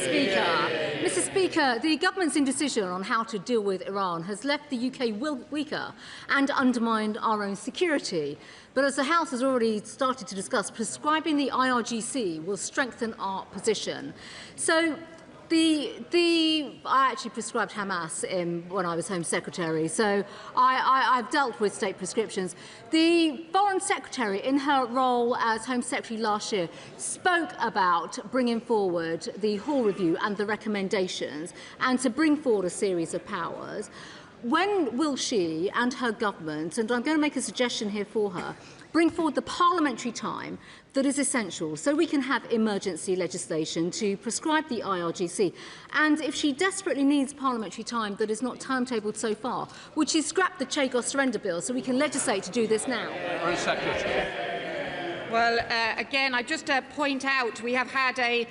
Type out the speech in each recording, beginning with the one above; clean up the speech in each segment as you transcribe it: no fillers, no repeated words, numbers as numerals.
Mr. Speaker, the government's indecision on how to deal with Iran has left the UK weaker and undermined our own security. But as the House has already started to discuss, prescribing the IRGC will strengthen our position. So I actually prescribed Hamas when I was Home Secretary, so I've dealt with state prescriptions. The Foreign Secretary, in her role as Home Secretary last year, spoke about bringing forward the Hall Review and the recommendations and to bring forward a series of powers. When will she and her government, and I'm going to make a suggestion here for her, bring forward the parliamentary time that is essential so we can have emergency legislation to prescribe the IRGC? And if she desperately needs parliamentary time that is not timetabled so far, would she scrap the Chagos surrender bill so we can legislate to do this now? Well, again, I just point out we have had a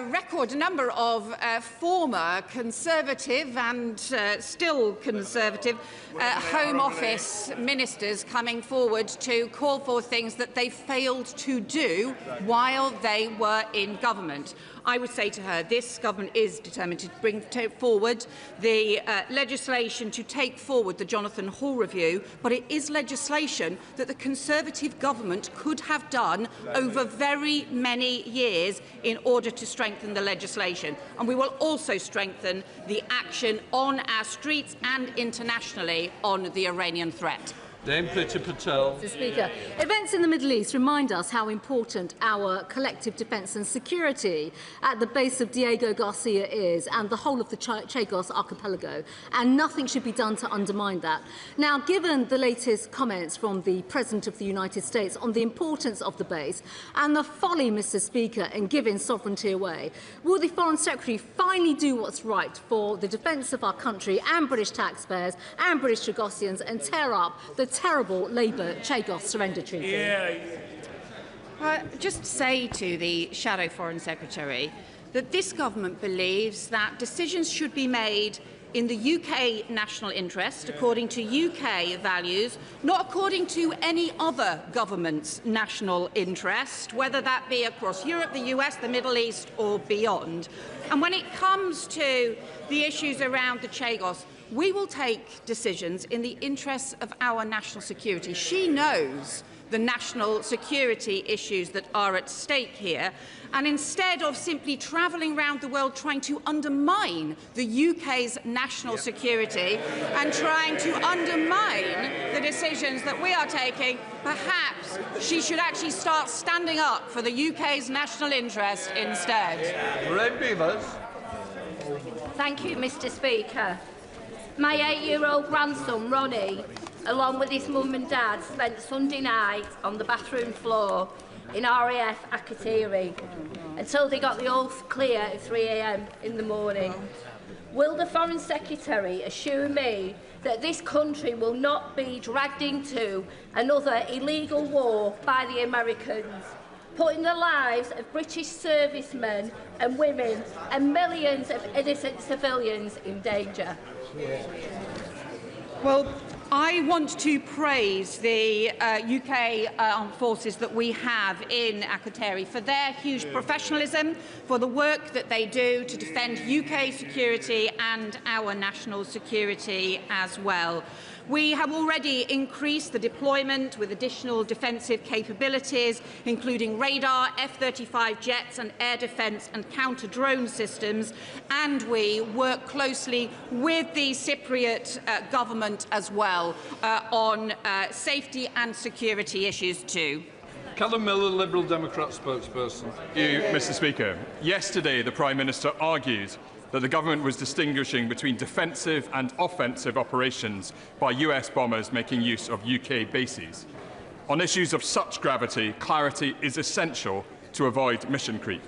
record number of former Conservative and still Conservative Home Office ministers coming forward to call for things that they failed to do while they were in government. I would say to her, this government is determined to bring forward the legislation to take forward the Jonathan Hall Review, but it is legislation that the Conservative government could have done over very many years in order to strengthen the legislation. And we will also strengthen the action on our streets and internationally on the Iranian threat. Mr. Speaker, events in the Middle East remind us how important our collective defence and security at the base of Diego Garcia is, and the whole of the Chagos archipelago, and nothing should be done to undermine that. Now, given the latest comments from the President of the United States on the importance of the base and the folly, Mr. Speaker, in giving sovereignty away, will the Foreign Secretary finally do what's right for the defence of our country and British taxpayers and British Chagosians and tear up the terrible Labour Chagos surrender treaty? Just say to the Shadow Foreign Secretary that this government believes that decisions should be made in the UK national interest, according to UK values, not according to any other government's national interest, whether that be across Europe, the US, the Middle East or beyond. And when it comes to the issues around the Chagos, we will take decisions in the interests of our national security. She knows the national security issues that are at stake here, and instead of simply travelling around the world trying to undermine the UK's national security and trying to undermine the decisions that we are taking, perhaps she should actually start standing up for the UK's national interest instead. Thank you, Mr. Speaker. My 8-year-old grandson, Ronnie, along with his mum and dad, spent Sunday night on the bathroom floor in RAF Akrotiri until they got the all clear at 3 a.m. in the morning. Will the Foreign Secretary assure me that this country will not be dragged into another illegal war by the Americans, putting the lives of British servicemen and women and millions of innocent civilians in danger? Well, I want to praise the UK armed forces that we have in Akrotiri for their huge professionalism, for the work that they do to defend UK security and our national security as well. We have already increased the deployment with additional defensive capabilities, including radar, F-35 jets and air defence and counter-drone systems, and we work closely with the Cypriot government as well on safety and security issues too. Callum Miller, Liberal Democrat spokesperson. Thank you, Mr. Speaker. Yesterday, the Prime Minister argued that the government was distinguishing between defensive and offensive operations by US bombers making use of UK bases. On issues of such gravity, clarity is essential to avoid mission creep.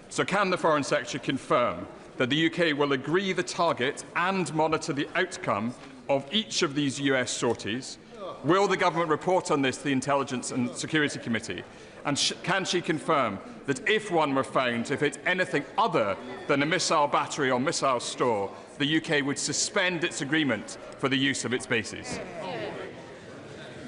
So can the Foreign Secretary confirm that the UK will agree the target and monitor the outcome of each of these US sorties? Will the government report on this to the Intelligence and Security Committee? And can she confirm that if one were found, if it's anything other than a missile battery or missile store, the UK would suspend its agreement for the use of its bases?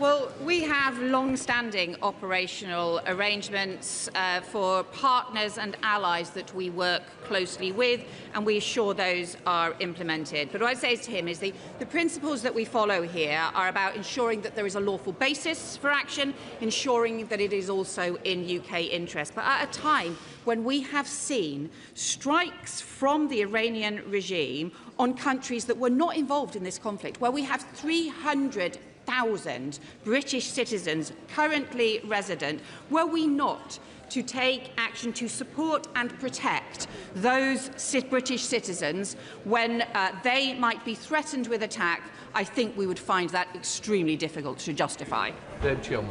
Well, we have long-standing operational arrangements for partners and allies that we work closely with, and we assure those are implemented. But what I say to him is the principles that we follow here are about ensuring that there is a lawful basis for action, ensuring that it is also in UK interest. But at a time when we have seen strikes from the Iranian regime on countries that were not involved in this conflict, where we have 300,000 British citizens currently resident, were we not to take action to support and protect those British citizens when they might be threatened with attack? I think we would find that extremely difficult to justify. Thank you,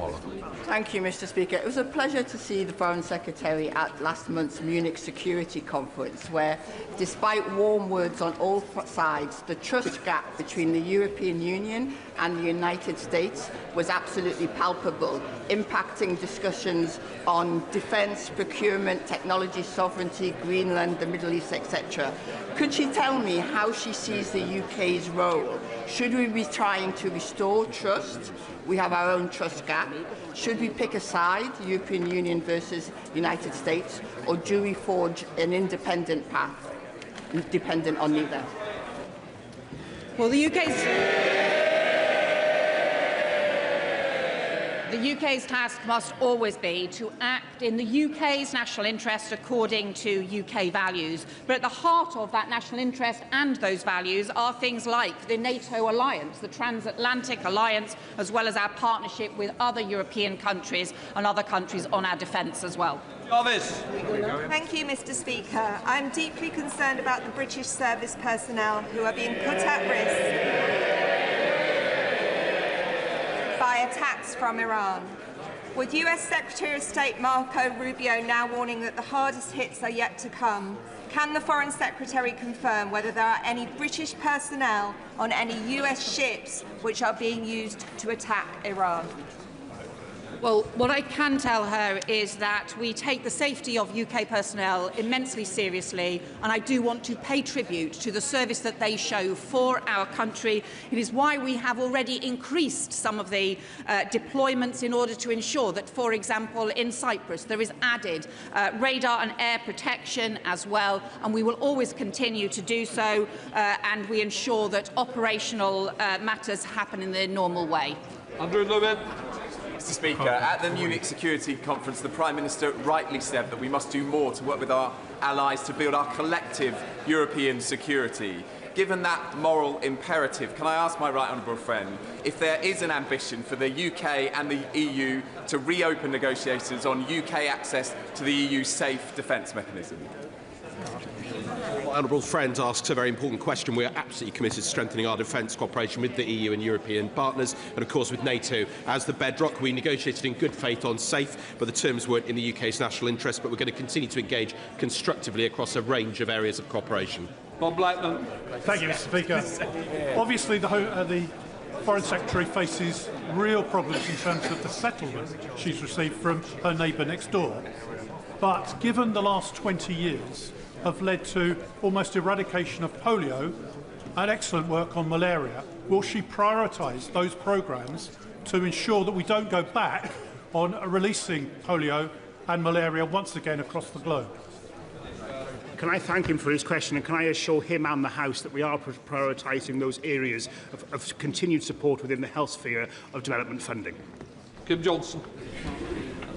Mr. Speaker. It was a pleasure to see the Foreign Secretary at last month's Munich Security Conference, where, despite warm words on all sides, the trust gap between the European Union and the United States was absolutely palpable, impacting discussions on defence, procurement, technology sovereignty, Greenland, the Middle East, etc. Could she tell me how she sees the UK's role? Should we be trying to restore trust? We have our own trust gap. Should we pick a side, European Union versus United States, or do we forge an independent path, dependent on neither? Well, the UK's task must always be to act in the UK's national interest according to UK values. But at the heart of that national interest and those values are things like the NATO alliance, the transatlantic alliance, as well as our partnership with other European countries and other countries on our defence as well. Thank you, Mr. Speaker. I'm deeply concerned about the British service personnel who are being put at risk by attacks from Iran. With US Secretary of State Marco Rubio now warning that the hardest hits are yet to come, can the Foreign Secretary confirm whether there are any British personnel on any US ships which are being used to attack Iran? Well, what I can tell her is that we take the safety of UK personnel immensely seriously, and I do want to pay tribute to the service that they show for our country. It is why we have already increased some of the deployments in order to ensure that, for example, in Cyprus, there is added radar and air protection as well, and we will always continue to do so, and we ensure that operational matters happen in the normal way. Andrew Lewin. Mr. Speaker, at the Munich Security Conference, the Prime Minister rightly said that we must do more to work with our allies to build our collective European security. Given that moral imperative, can I ask my right honourable friend if there is an ambition for the UK and the EU to reopen negotiations on UK access to the EU's safe defence mechanism? My honourable friend asks a very important question. We are absolutely committed to strengthening our defence cooperation with the EU and European partners, and of course with NATO as the bedrock. We negotiated in good faith on SAFE, but the terms weren't in the UK's national interest. But we're going to continue to engage constructively across a range of areas of cooperation. Bob Blackman. Thank you, Mr. Speaker. Obviously, the Foreign Secretary faces real problems in terms of the settlement she's received from her neighbour next door. But given the last 20 years have led to almost eradication of polio and excellent work on malaria, will she prioritise those programmes to ensure that we don't go back on releasing polio and malaria once again across the globe? Can I thank him for his question, and can I assure him and the House that we are prioritising those areas of continued support within the health sphere of development funding? Kim Johnson.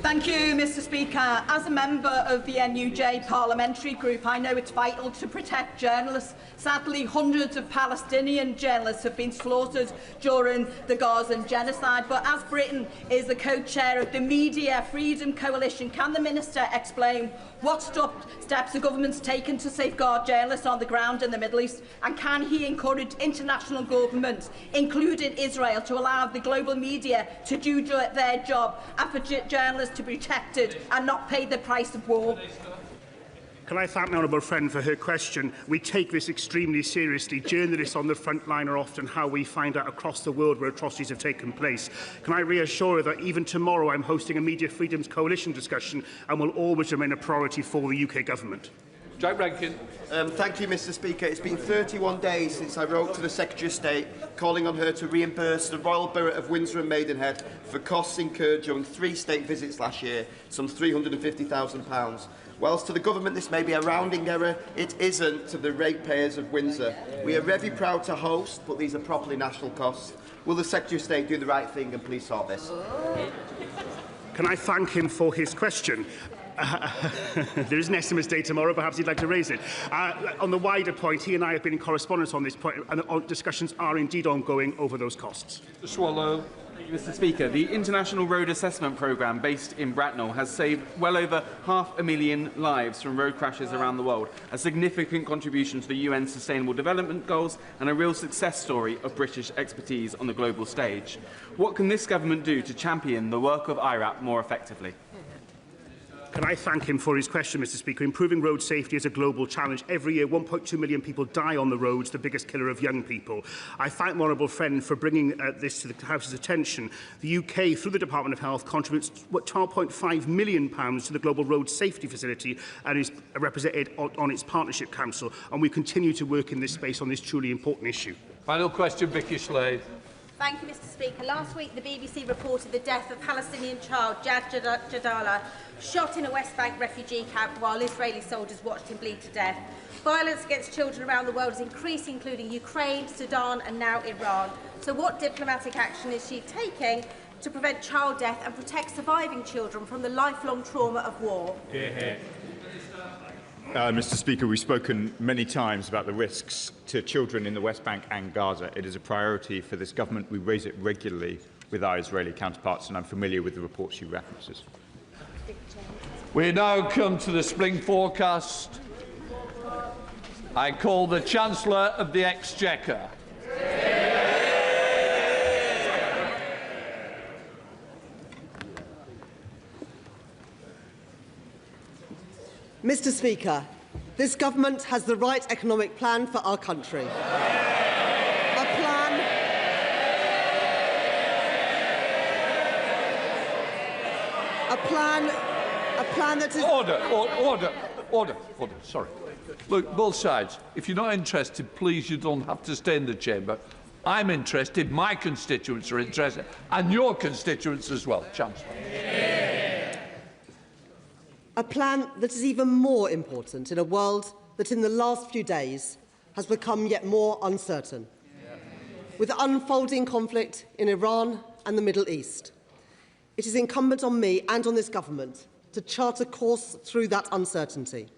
Thank you, Mr. Speaker. As a member of the NUJ parliamentary group, I know it's vital to protect journalists. Sadly, hundreds of Palestinian journalists have been slaughtered during the Gazan genocide. But as Britain is the co-chair of the Media Freedom Coalition, can the Minister explain what steps the government's taken to safeguard journalists on the ground in the Middle East? And can he encourage international governments, including Israel, to allow the global media to do their job and for journalists to be protected and not pay the price of war? Can I thank my honourable friend for her question? We take this extremely seriously. Journalists on the front line are often how we find out across the world where atrocities have taken place. Can I reassure her that even tomorrow I'm hosting a Media Freedoms Coalition discussion and will always remain a priority for the UK Government? Jack Rankin. Thank you, Mr. Speaker. It's been 31 days since I wrote to the Secretary of State calling on her to reimburse the Royal Borough of Windsor and Maidenhead for costs incurred during 3 state visits last year, some £350,000. Whilst to the government this may be a rounding error, it isn't to the ratepayers of Windsor. We are very proud to host, but these are properly national costs. Will the Secretary of State do the right thing and please sort this? Can I thank him for his question? There is an Estimates Day tomorrow, perhaps he'd like to raise it. On the wider point, he and I have been in correspondence on this point, and discussions are indeed ongoing over those costs. Swallow. Thank you, Mr. Speaker. The International Road Assessment Programme, based in Bracknell, has saved well over 500,000 lives from road crashes around the world, a significant contribution to the UN Sustainable Development Goals and a real success story of British expertise on the global stage. What can this government do to champion the work of IRAP more effectively? Can I thank him for his question, Mr. Speaker? Improving road safety is a global challenge. Every year, 1.2 million people die on the roads, the biggest killer of young people. I thank my honourable friend for bringing this to the House's attention. The UK, through the Department of Health, contributes £12.5 million to the Global Road Safety Facility and is represented on its Partnership Council. And we continue to work in this space on this truly important issue. Final question, Vicky Slade. Thank you, Mr. Speaker. Last week, the BBC reported the death of Palestinian child Jad Jadala, shot in a West Bank refugee camp while Israeli soldiers watched him bleed to death. Violence against children around the world is increasing, including Ukraine, Sudan and now Iran. So what diplomatic action is she taking to prevent child death and protect surviving children from the lifelong trauma of war? Mr. Speaker, we've spoken many times about the risks to children in the West Bank and Gaza. It is a priority for this government. We raise it regularly with our Israeli counterparts, and I'm familiar with the report she references. We now come to the spring forecast. I call the Chancellor of the Exchequer. Mr. Speaker, this government has the right economic plan for our country. A plan that is... Order. Sorry. Look, both sides, if you're not interested, please, you don't have to stay in the chamber. I'm interested, my constituents are interested, and your constituents as well. Chancellor. A plan that is even more important in a world that in the last few days has become yet more uncertain. With unfolding conflict in Iran and the Middle East, it is incumbent on me and on this government to chart a course through that uncertainty,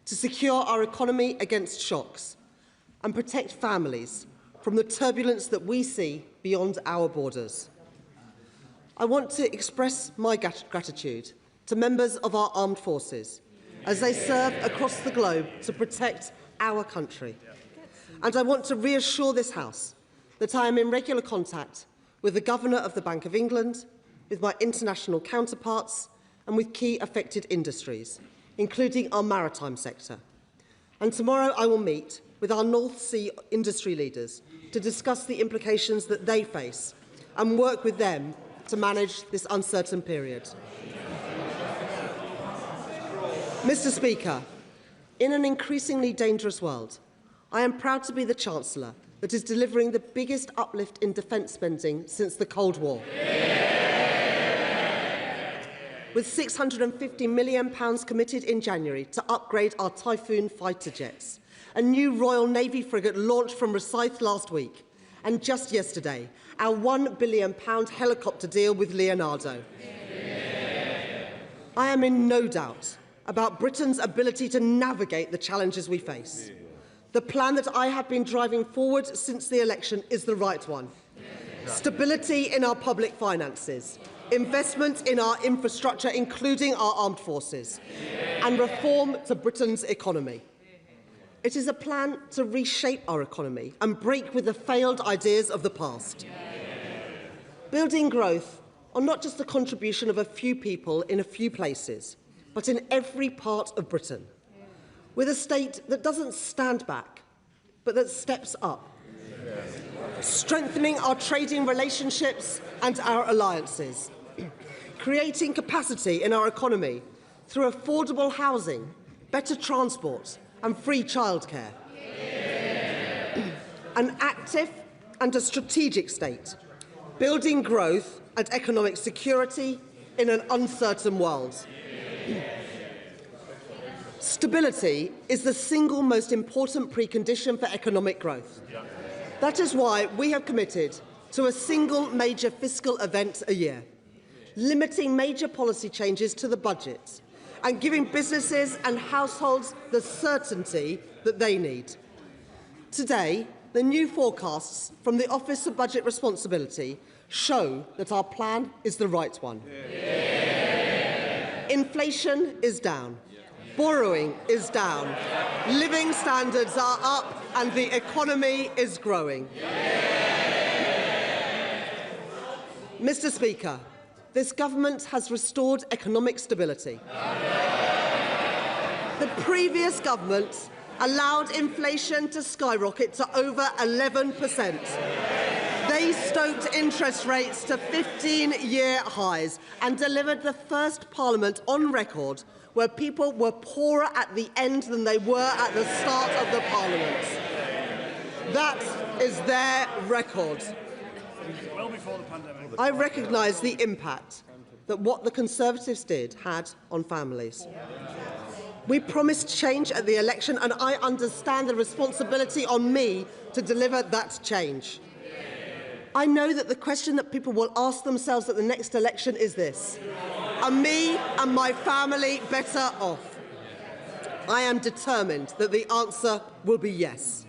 to secure our economy against shocks and protect families from the turbulence that we see beyond our borders. I want to express my gratitude to members of our armed forces as they serve across the globe to protect our country. And I want to reassure this House that I am in regular contact with the Governor of the Bank of England, with my international counterparts and with key affected industries, including our maritime sector. And tomorrow I will meet with our North Sea industry leaders to discuss the implications that they face and work with them to manage this uncertain period. Mr. Speaker, in an increasingly dangerous world, I am proud to be the Chancellor that is delivering the biggest uplift in defence spending since the Cold War. With £650 million committed in January to upgrade our Typhoon fighter jets, a new Royal Navy frigate launched from Rosyth last week, and just yesterday, our £1 billion helicopter deal with Leonardo. I am in no doubt about Britain's ability to navigate the challenges we face. The plan that I have been driving forward since the election is the right one. Stability in our public finances, investment in our infrastructure, including our armed forces, and reform to Britain's economy. It is a plan to reshape our economy and break with the failed ideas of the past. Building growth are not just the contribution of a few people in a few places, but in every part of Britain, with a state that doesn't stand back, but that steps up, strengthening our trading relationships and our alliances, creating capacity in our economy through affordable housing, better transport and free childcare. An active and a strategic state, building growth and economic security in an uncertain world. Stability is the single most important precondition for economic growth. That is why we have committed to a single major fiscal event a year, limiting major policy changes to the budget and giving businesses and households the certainty that they need. Today, the new forecasts from the Office of Budget Responsibility show that our plan is the right one. Inflation is down. Borrowing is down. Living standards are up and the economy is growing. Mr. Speaker, this government has restored economic stability. The previous government allowed inflation to skyrocket to over 11%. They stoked interest rates to 15-year highs and delivered the first parliament on record where people were poorer at the end than they were at the start of the parliament. That is their record. Well before the pandemic. I recognise the impact that what the Conservatives did had on families. We promised change at the election, and I understand the responsibility on me to deliver that change. I know that the question that people will ask themselves at the next election is this: are me and my family better off? I am determined that the answer will be yes.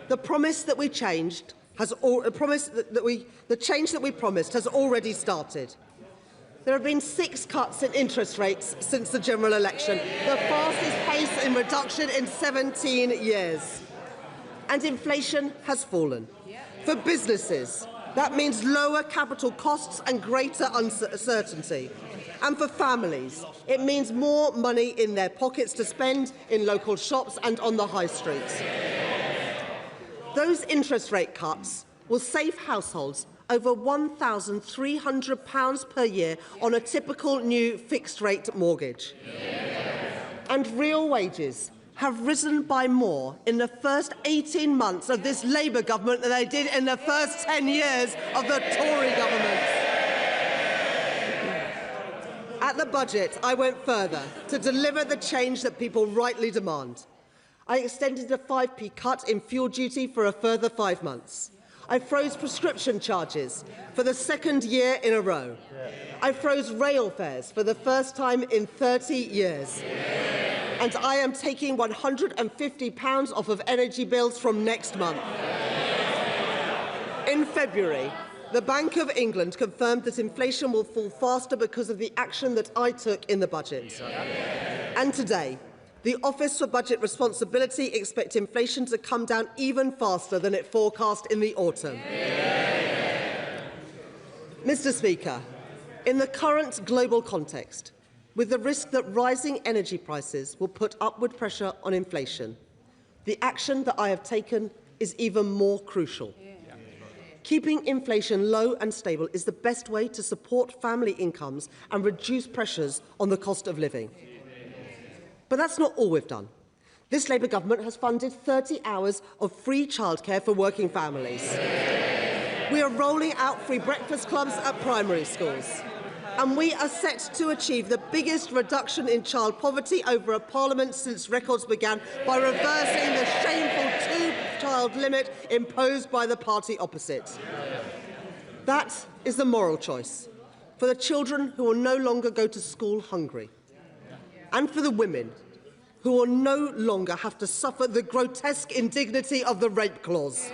The promise that we changed the change that we promised has already started. There have been 6 cuts in interest rates since the general election, the fastest pace in reduction in 17 years. And inflation has fallen. For businesses, that means lower capital costs and greater uncertainty. And for families, it means more money in their pockets to spend in local shops and on the high streets. Those interest rate cuts will save households over £1,300 per year on a typical new fixed-rate mortgage. And real wages have risen by more in the first 18 months of this Labour government than they did in the first 10 years of the Tory government. At the budget, I went further to deliver the change that people rightly demand. I extended the 5p cut in fuel duty for a further 5 months. I froze prescription charges for the second year in a row. I froze rail fares for the first time in 30 years. And I am taking £150 off of energy bills from next month. In February, the Bank of England confirmed that inflation will fall faster because of the action that I took in the budget. And today, the Office for Budget Responsibility expects inflation to come down even faster than it forecast in the autumn. Mr. Speaker, in the current global context, with the risk that rising energy prices will put upward pressure on inflation, the action that I have taken is even more crucial. Keeping inflation low and stable is the best way to support family incomes and reduce pressures on the cost of living. But that's not all we've done. This Labour government has funded 30 hours of free childcare for working families. We are rolling out free breakfast clubs at primary schools. And we are set to achieve the biggest reduction in child poverty over a parliament since records began by reversing the shameful 2-child limit imposed by the party opposite. That is the moral choice for the children who will no longer go to school hungry, and for the women who will no longer have to suffer the grotesque indignity of the rape clause.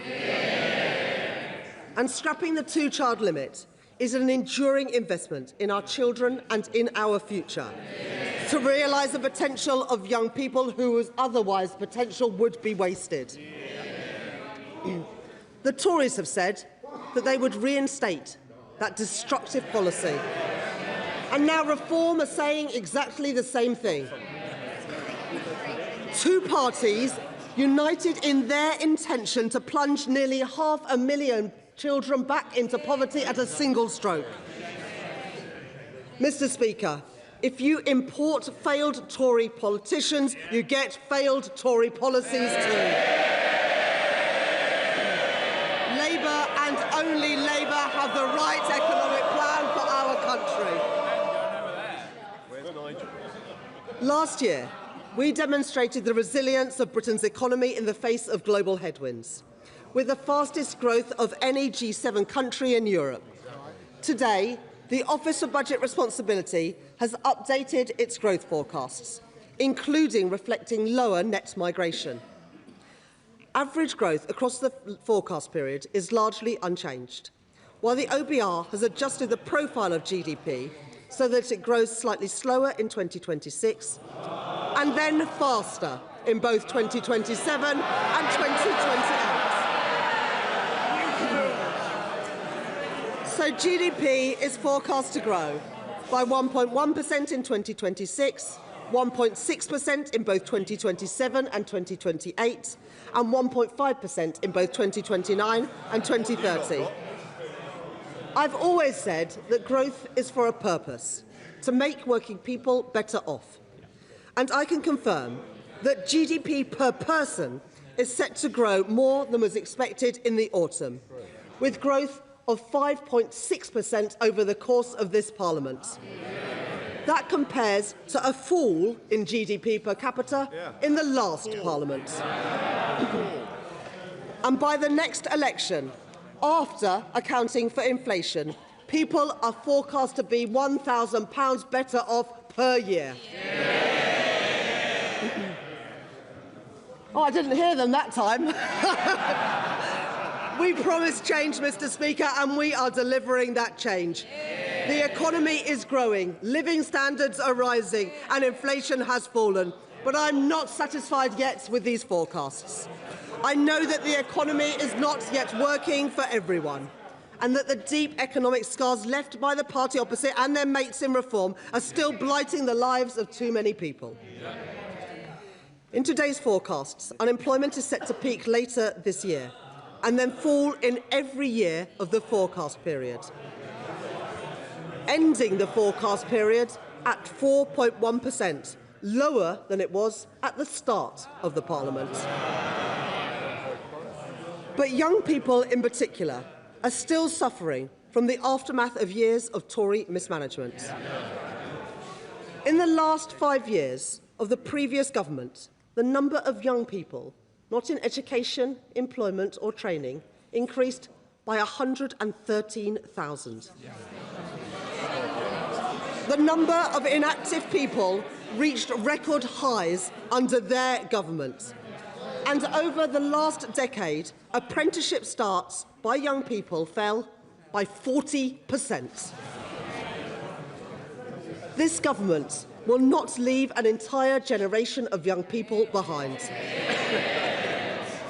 And scrapping the 2-child limit is an enduring investment in our children and in our future, to realise the potential of young people whose otherwise potential would be wasted. The Tories have said that they would reinstate that destructive policy. And now Reform are saying exactly the same thing. 2 parties united in their intention to plunge nearly 500,000 children back into poverty at a single stroke. Mr. Speaker, If you import failed Tory politicians, you get failed Tory policies too. Labour and only Labour have the right economic plan for our country. Last year, we demonstrated the resilience of Britain's economy in the face of global headwinds, with the fastest growth of any G7 country in Europe. Today, the Office for Budget Responsibility has updated its growth forecasts, including reflecting lower net migration. Average growth across the forecast period is largely unchanged, while the OBR has adjusted the profile of GDP so that it grows slightly slower in 2026 and then faster in both 2027 and 2028. So GDP is forecast to grow by 1.1% in 2026, 1.6% in both 2027 and 2028, and 1.5% in both 2029 and 2030. I've always said that growth is for a purpose, to make working people better off. And I can confirm that GDP per person is set to grow more than was expected in the autumn, with growth of 5.6% over the course of this Parliament. That compares to a fall in GDP per capita in the last Parliament. And by the next election, after accounting for inflation, people are forecast to be £1,000 better off per year. Oh, I didn't hear them that time. We promised change, Mr. Speaker, and we are delivering that change. The economy is growing, living standards are rising, and inflation has fallen. But I'm not satisfied yet with these forecasts. I know that the economy is not yet working for everyone, and that the deep economic scars left by the party opposite and their mates in reform are still blighting the lives of too many people. In today's forecasts, unemployment is set to peak later this year and then fall in every year of the forecast period, ending the forecast period at 4.1%, lower than it was at the start of the Parliament. But young people in particular are still suffering from the aftermath of years of Tory mismanagement. In the last 5 years of the previous government, the number of young people not in education, employment or training increased by 113,000. The number of inactive people reached record highs under their government. And over the last decade, apprenticeship starts by young people fell by 40%. This government will not leave an entire generation of young people behind.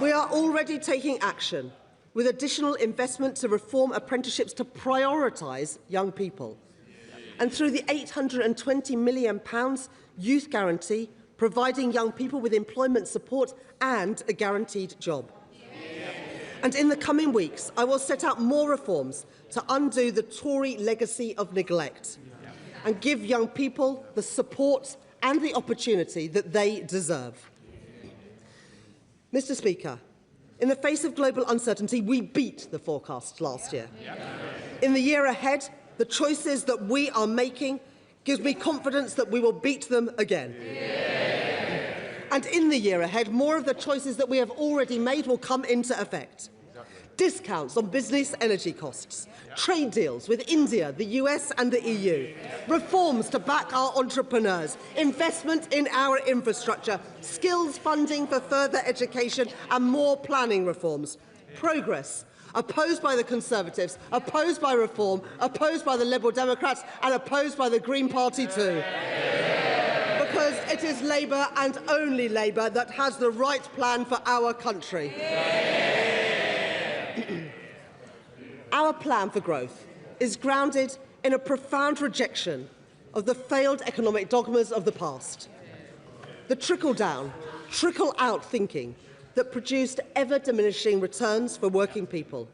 We are already taking action with additional investment to reform apprenticeships to prioritise young people, and through the £820 million Youth Guarantee, providing young people with employment support and a guaranteed job. And in the coming weeks, I will set out more reforms to undo the Tory legacy of neglect and give young people the support and the opportunity that they deserve. Mr. Speaker, in the face of global uncertainty, we beat the forecasts last year. In the year ahead, the choices that we are making gives me confidence that we will beat them again. And in the year ahead, more of the choices that we have already made will come into effect. Discounts on business energy costs, trade deals with India, the US and the EU, reforms to back our entrepreneurs, investment in our infrastructure, skills funding for further education and more planning reforms. Progress opposed by the Conservatives, opposed by Reform, opposed by the Liberal Democrats and opposed by the Green Party too. Because it is Labour and only Labour that has the right plan for our country. Our plan for growth is grounded in a profound rejection of the failed economic dogmas of the past. The trickle-down, trickle-out thinking that produced ever-diminishing returns for working people.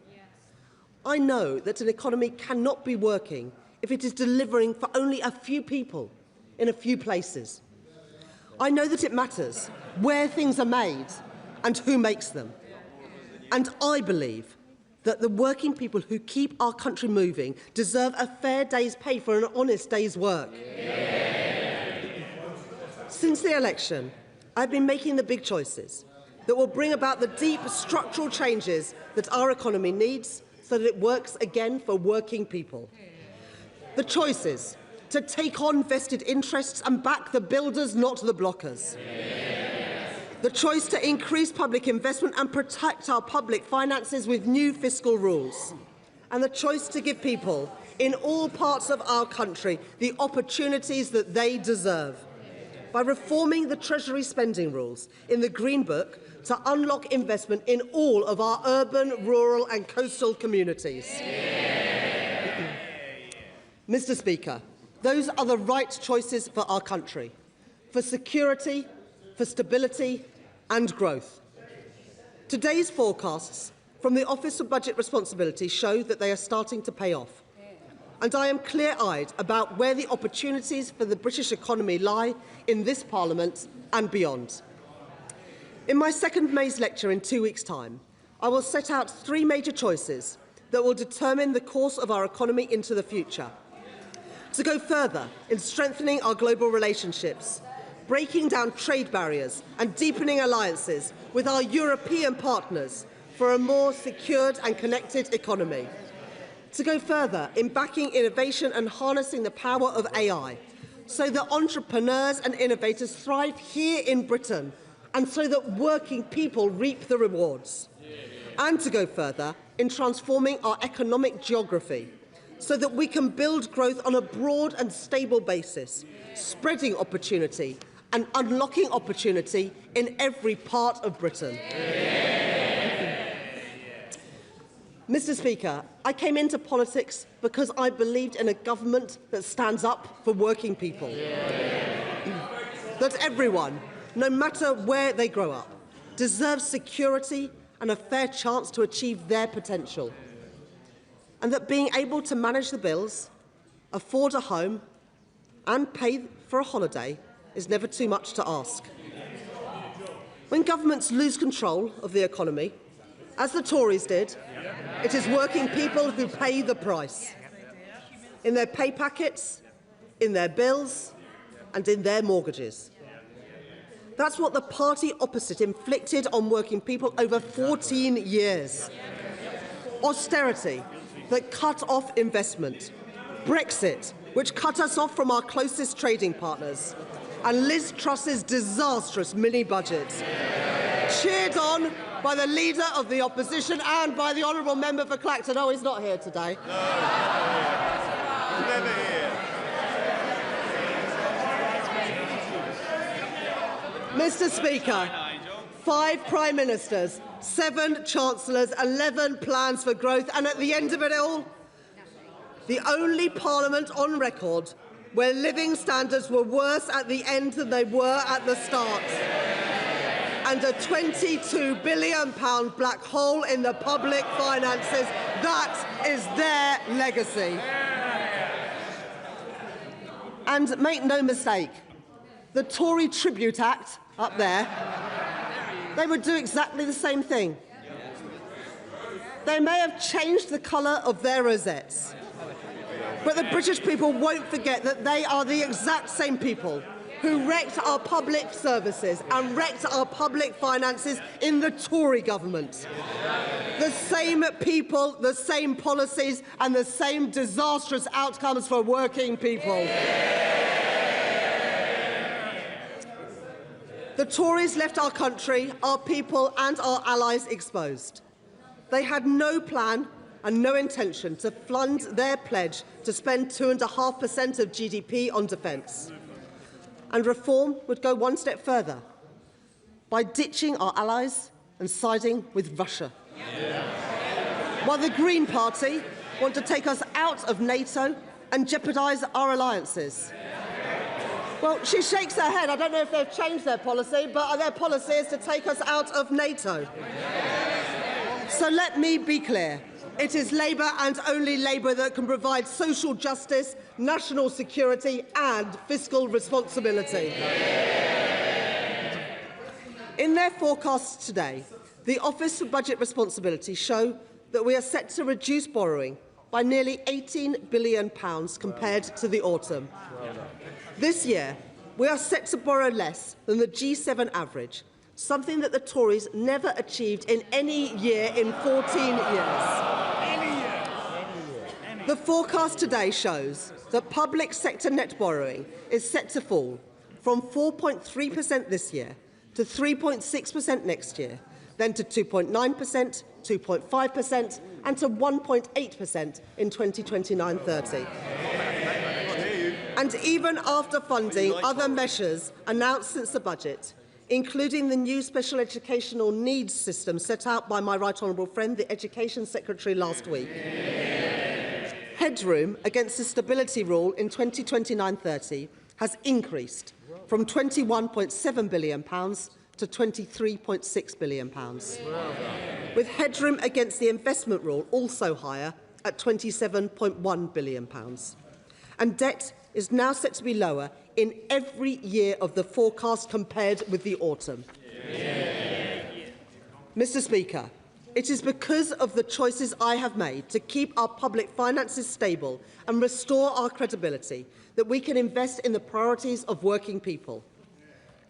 I know that an economy cannot be working if it is delivering for only a few people in a few places. I know that it matters where things are made and who makes them. And I believe that the working people who keep our country moving deserve a fair day's pay for an honest day's work. Since the election, I've been making the big choices that will bring about the deep structural changes that our economy needs so that it works again for working people. The choices to take on vested interests and back the builders, not the blockers. The choice to increase public investment and protect our public finances with new fiscal rules. And the choice to give people in all parts of our country the opportunities that they deserve. By reforming the Treasury spending rules in the Green Book to unlock investment in all of our urban, rural and coastal communities. Mr. Speaker, those are the right choices for our country, for security, for stability and growth. Today's forecasts from the Office of Budget Responsibility show that they are starting to pay off. And I am clear-eyed about where the opportunities for the British economy lie in this Parliament and beyond. In my second May's lecture in 2 weeks' time, I will set out 3 major choices that will determine the course of our economy into the future. To go further in strengthening our global relationships, breaking down trade barriers and deepening alliances with our European partners for a more secured and connected economy. To go further in backing innovation and harnessing the power of AI, so that entrepreneurs and innovators thrive here in Britain and so that working people reap the rewards. And to go further in transforming our economic geography, so that we can build growth on a broad and stable basis, spreading opportunity and unlocking opportunity in every part of Britain. Mr. Speaker, I came into politics because I believed in a government that stands up for working people. That everyone, no matter where they grow up, deserves security and a fair chance to achieve their potential. And that being able to manage the bills, afford a home and pay for a holiday is never too much to ask. When governments lose control of the economy, as the Tories did, it is working people who pay the price. In their pay packets, in their bills and in their mortgages. That's what the party opposite inflicted on working people over 14 years. Austerity that cut off investment. Brexit, which cut us off from our closest trading partners. And Liz Truss's disastrous mini-budget. Cheered on by the Leader of the Opposition and by the Honourable Member for Clacton. Oh, he's not here today. No, never here. Mr. Speaker, 5 Prime Ministers, 7 Chancellors, 11 plans for growth, and at the end of it all, the only Parliament on record where living standards were worse at the end than they were at the start. And a £22 billion black hole in the public finances. That is their legacy. And make no mistake, the Tory Tribute Act up there, they would do exactly the same thing. They may have changed the colour of their rosettes, but the British people won't forget that they are the exact same people who wrecked our public services and wrecked our public finances in the Tory government. The same people, the same policies and the same disastrous outcomes for working people. The Tories left our country, our people and our allies exposed. They had no plan and no intention to fund their pledge to spend 2.5% of GDP on defence. And reform would go one step further by ditching our allies and siding with Russia. While the Green Party want to take us out of NATO and jeopardise our alliances. Well, she shakes her head. I don't know if they've changed their policy, but their policy is to take us out of NATO. So let me be clear. It is Labour and only Labour that can provide social justice, national security and fiscal responsibility. In their forecasts today, the Office for Budget Responsibility show that we are set to reduce borrowing by nearly £18 billion compared to the autumn. This year, we are set to borrow less than the G7 average, something that the Tories never achieved in any year in 14 years. The forecast today shows that public sector net borrowing is set to fall from 4.3% this year to 3.6% next year, then to 2.9%, 2.5% and to 1.8% in 2029-30. And even after funding other measures announced since the budget, including the new special educational needs system set out by my right honourable friend, the Education Secretary, last week, headroom against the stability rule in 2029-30 has increased from £21.7 billion to £23.6 billion, with headroom against the investment rule also higher at £27.1 billion. And debt is now set to be lower in every year of the forecast compared with the autumn. Mr. Speaker, it is because of the choices I have made to keep our public finances stable and restore our credibility that we can invest in the priorities of working people.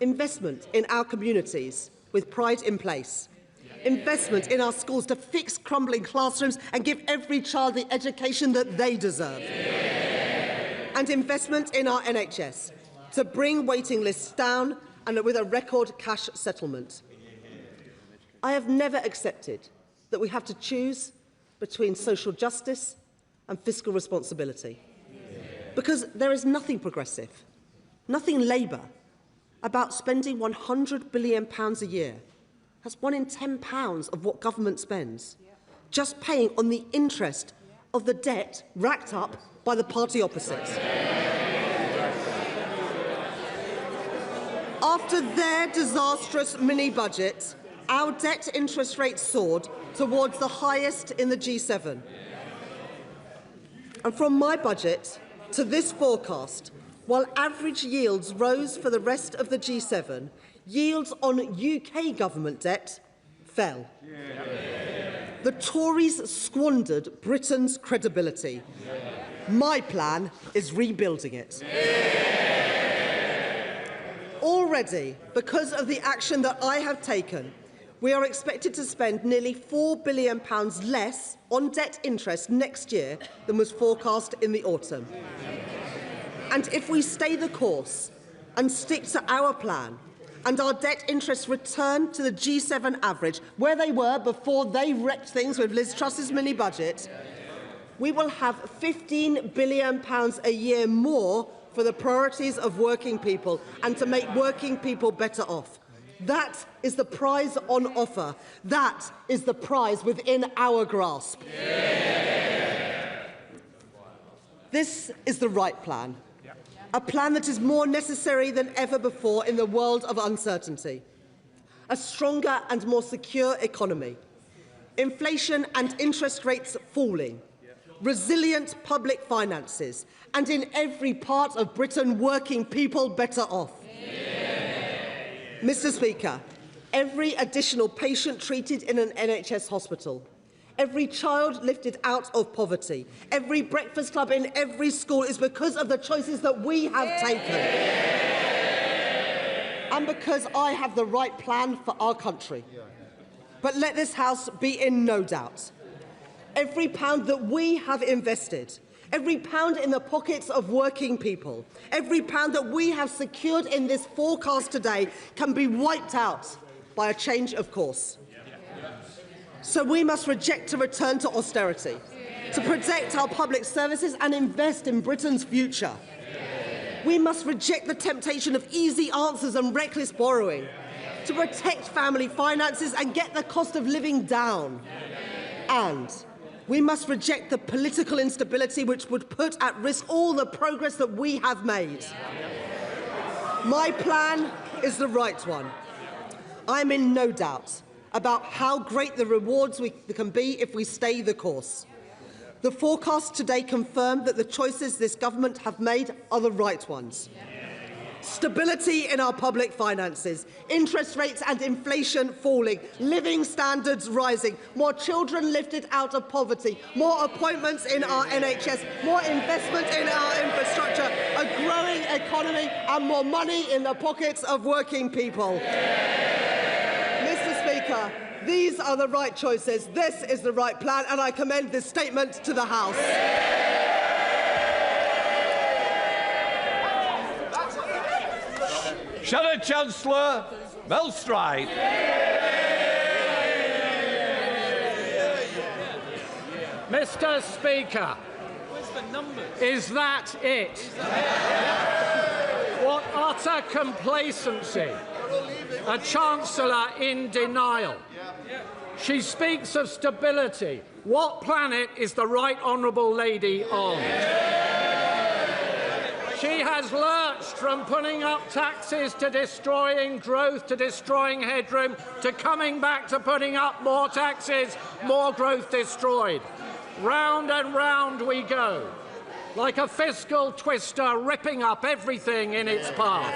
Investment in our communities with pride in place. Investment in our schools to fix crumbling classrooms and give every child the education that they deserve. And investment in our NHS to bring waiting lists down and with a record cash settlement. I have never accepted that we have to choose between social justice and fiscal responsibility, because there is nothing progressive, nothing Labour, about spending £100 billion a year. That's £1 in £10 of what government spends, just paying on the interest of the debt racked up by the party opposites. After their disastrous mini-budget, our debt interest rate soared towards the highest in the G7. And from my budget to this forecast, while average yields rose for the rest of the G7, yields on UK government debt fell. The Tories squandered Britain's credibility. My plan is rebuilding it. Already, because of the action that I have taken, we are expected to spend nearly £4 billion less on debt interest next year than was forecast in the autumn. And if we stay the course and stick to our plan, and our debt interests return to the G7 average, where they were before they wrecked things with Liz Truss's mini-budget, we will have £15 billion a year more for the priorities of working people and to make working people better off. That is the prize on offer. That is the prize within our grasp. This is the right plan. A plan that is more necessary than ever before in the world of uncertainty. A stronger and more secure economy. Inflation and interest rates falling. Resilient public finances. And in every part of Britain, working people better off. Mr. Speaker, every additional patient treated in an NHS hospital, every child lifted out of poverty, every breakfast club in every school is because of the choices that we have taken. And because I have the right plan for our country. But let this House be in no doubt. Every pound that we have invested, every pound in the pockets of working people, every pound that we have secured in this forecast today can be wiped out by a change of course. So we must reject a return to austerity, to protect our public services and invest in Britain's future. We must reject the temptation of easy answers and reckless borrowing, to protect family finances and get the cost of living down. And we must reject the political instability which would put at risk all the progress that we have made. My plan is the right one. I am in no doubt about how great the rewards can be if we stay the course. The forecasts today confirm that the choices this government have made are the right ones. Stability in our public finances, interest rates and inflation falling, living standards rising, more children lifted out of poverty, more appointments in our NHS, more investment in our infrastructure, a growing economy and more money in the pockets of working people. Mr. Speaker, these are the right choices. This is the right plan, and I commend this statement to the House. Shadow Chancellor Belstride. Mr. Speaker, is that it? What utter complacency. A Chancellor in denial. She speaks of stability. What planet is the Right Honourable Lady on? She has lurched from putting up taxes to destroying growth, to destroying headroom, to coming back to putting up more taxes, more growth destroyed. Round and round we go, like a fiscal twister ripping up everything in its path.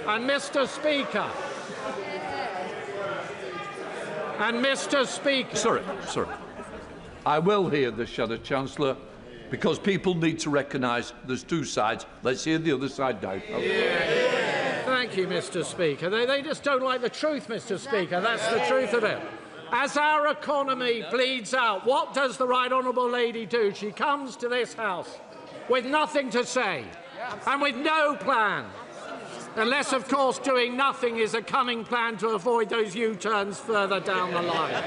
And Mr. Speaker, Sorry. I will hear the Shadow Chancellor, because people need to recognise there's two sides. Let's hear the other side now. Thank you, Mr. Speaker. They just don't like the truth, Mr. Speaker. That's the truth of it. As our economy bleeds out, what does the Right Honourable Lady do? She comes to this House with nothing to say and with no plan. Unless, of course, doing nothing is a cunning plan to avoid those U-turns further down the line.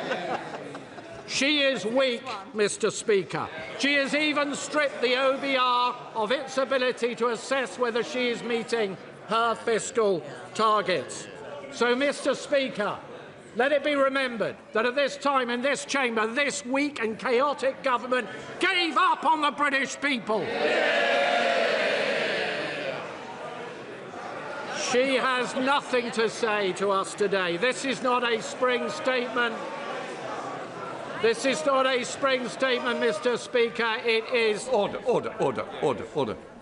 She is weak, Mr. Speaker. She has even stripped the OBR of its ability to assess whether she is meeting her fiscal targets. So, Mr. Speaker, let it be remembered that at this time in this chamber, this weak and chaotic government gave up on the British people. She has nothing to say to us today. This is not a spring statement. This is not a spring statement, Mr. Speaker. It is... Order.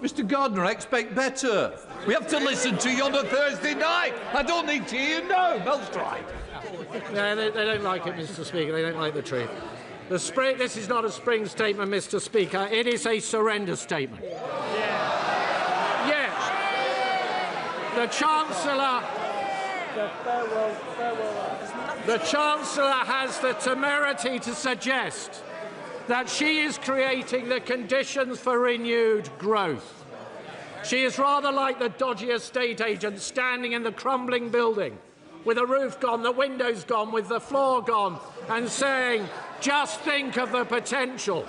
Mr. Gardner, I expect better. We have to listen to you on a Thursday night. I don't need to hear no. Belstride. No, they don't like it, Mr. Speaker. They don't like the truth. This is not a spring statement, Mr. Speaker. It is a surrender statement. Yes. The Chancellor... The Chancellor has the temerity to suggest that she is creating the conditions for renewed growth. She is rather like the dodgy estate agent standing in the crumbling building with the roof gone, the windows gone, with the floor gone, and saying, just think of the potential.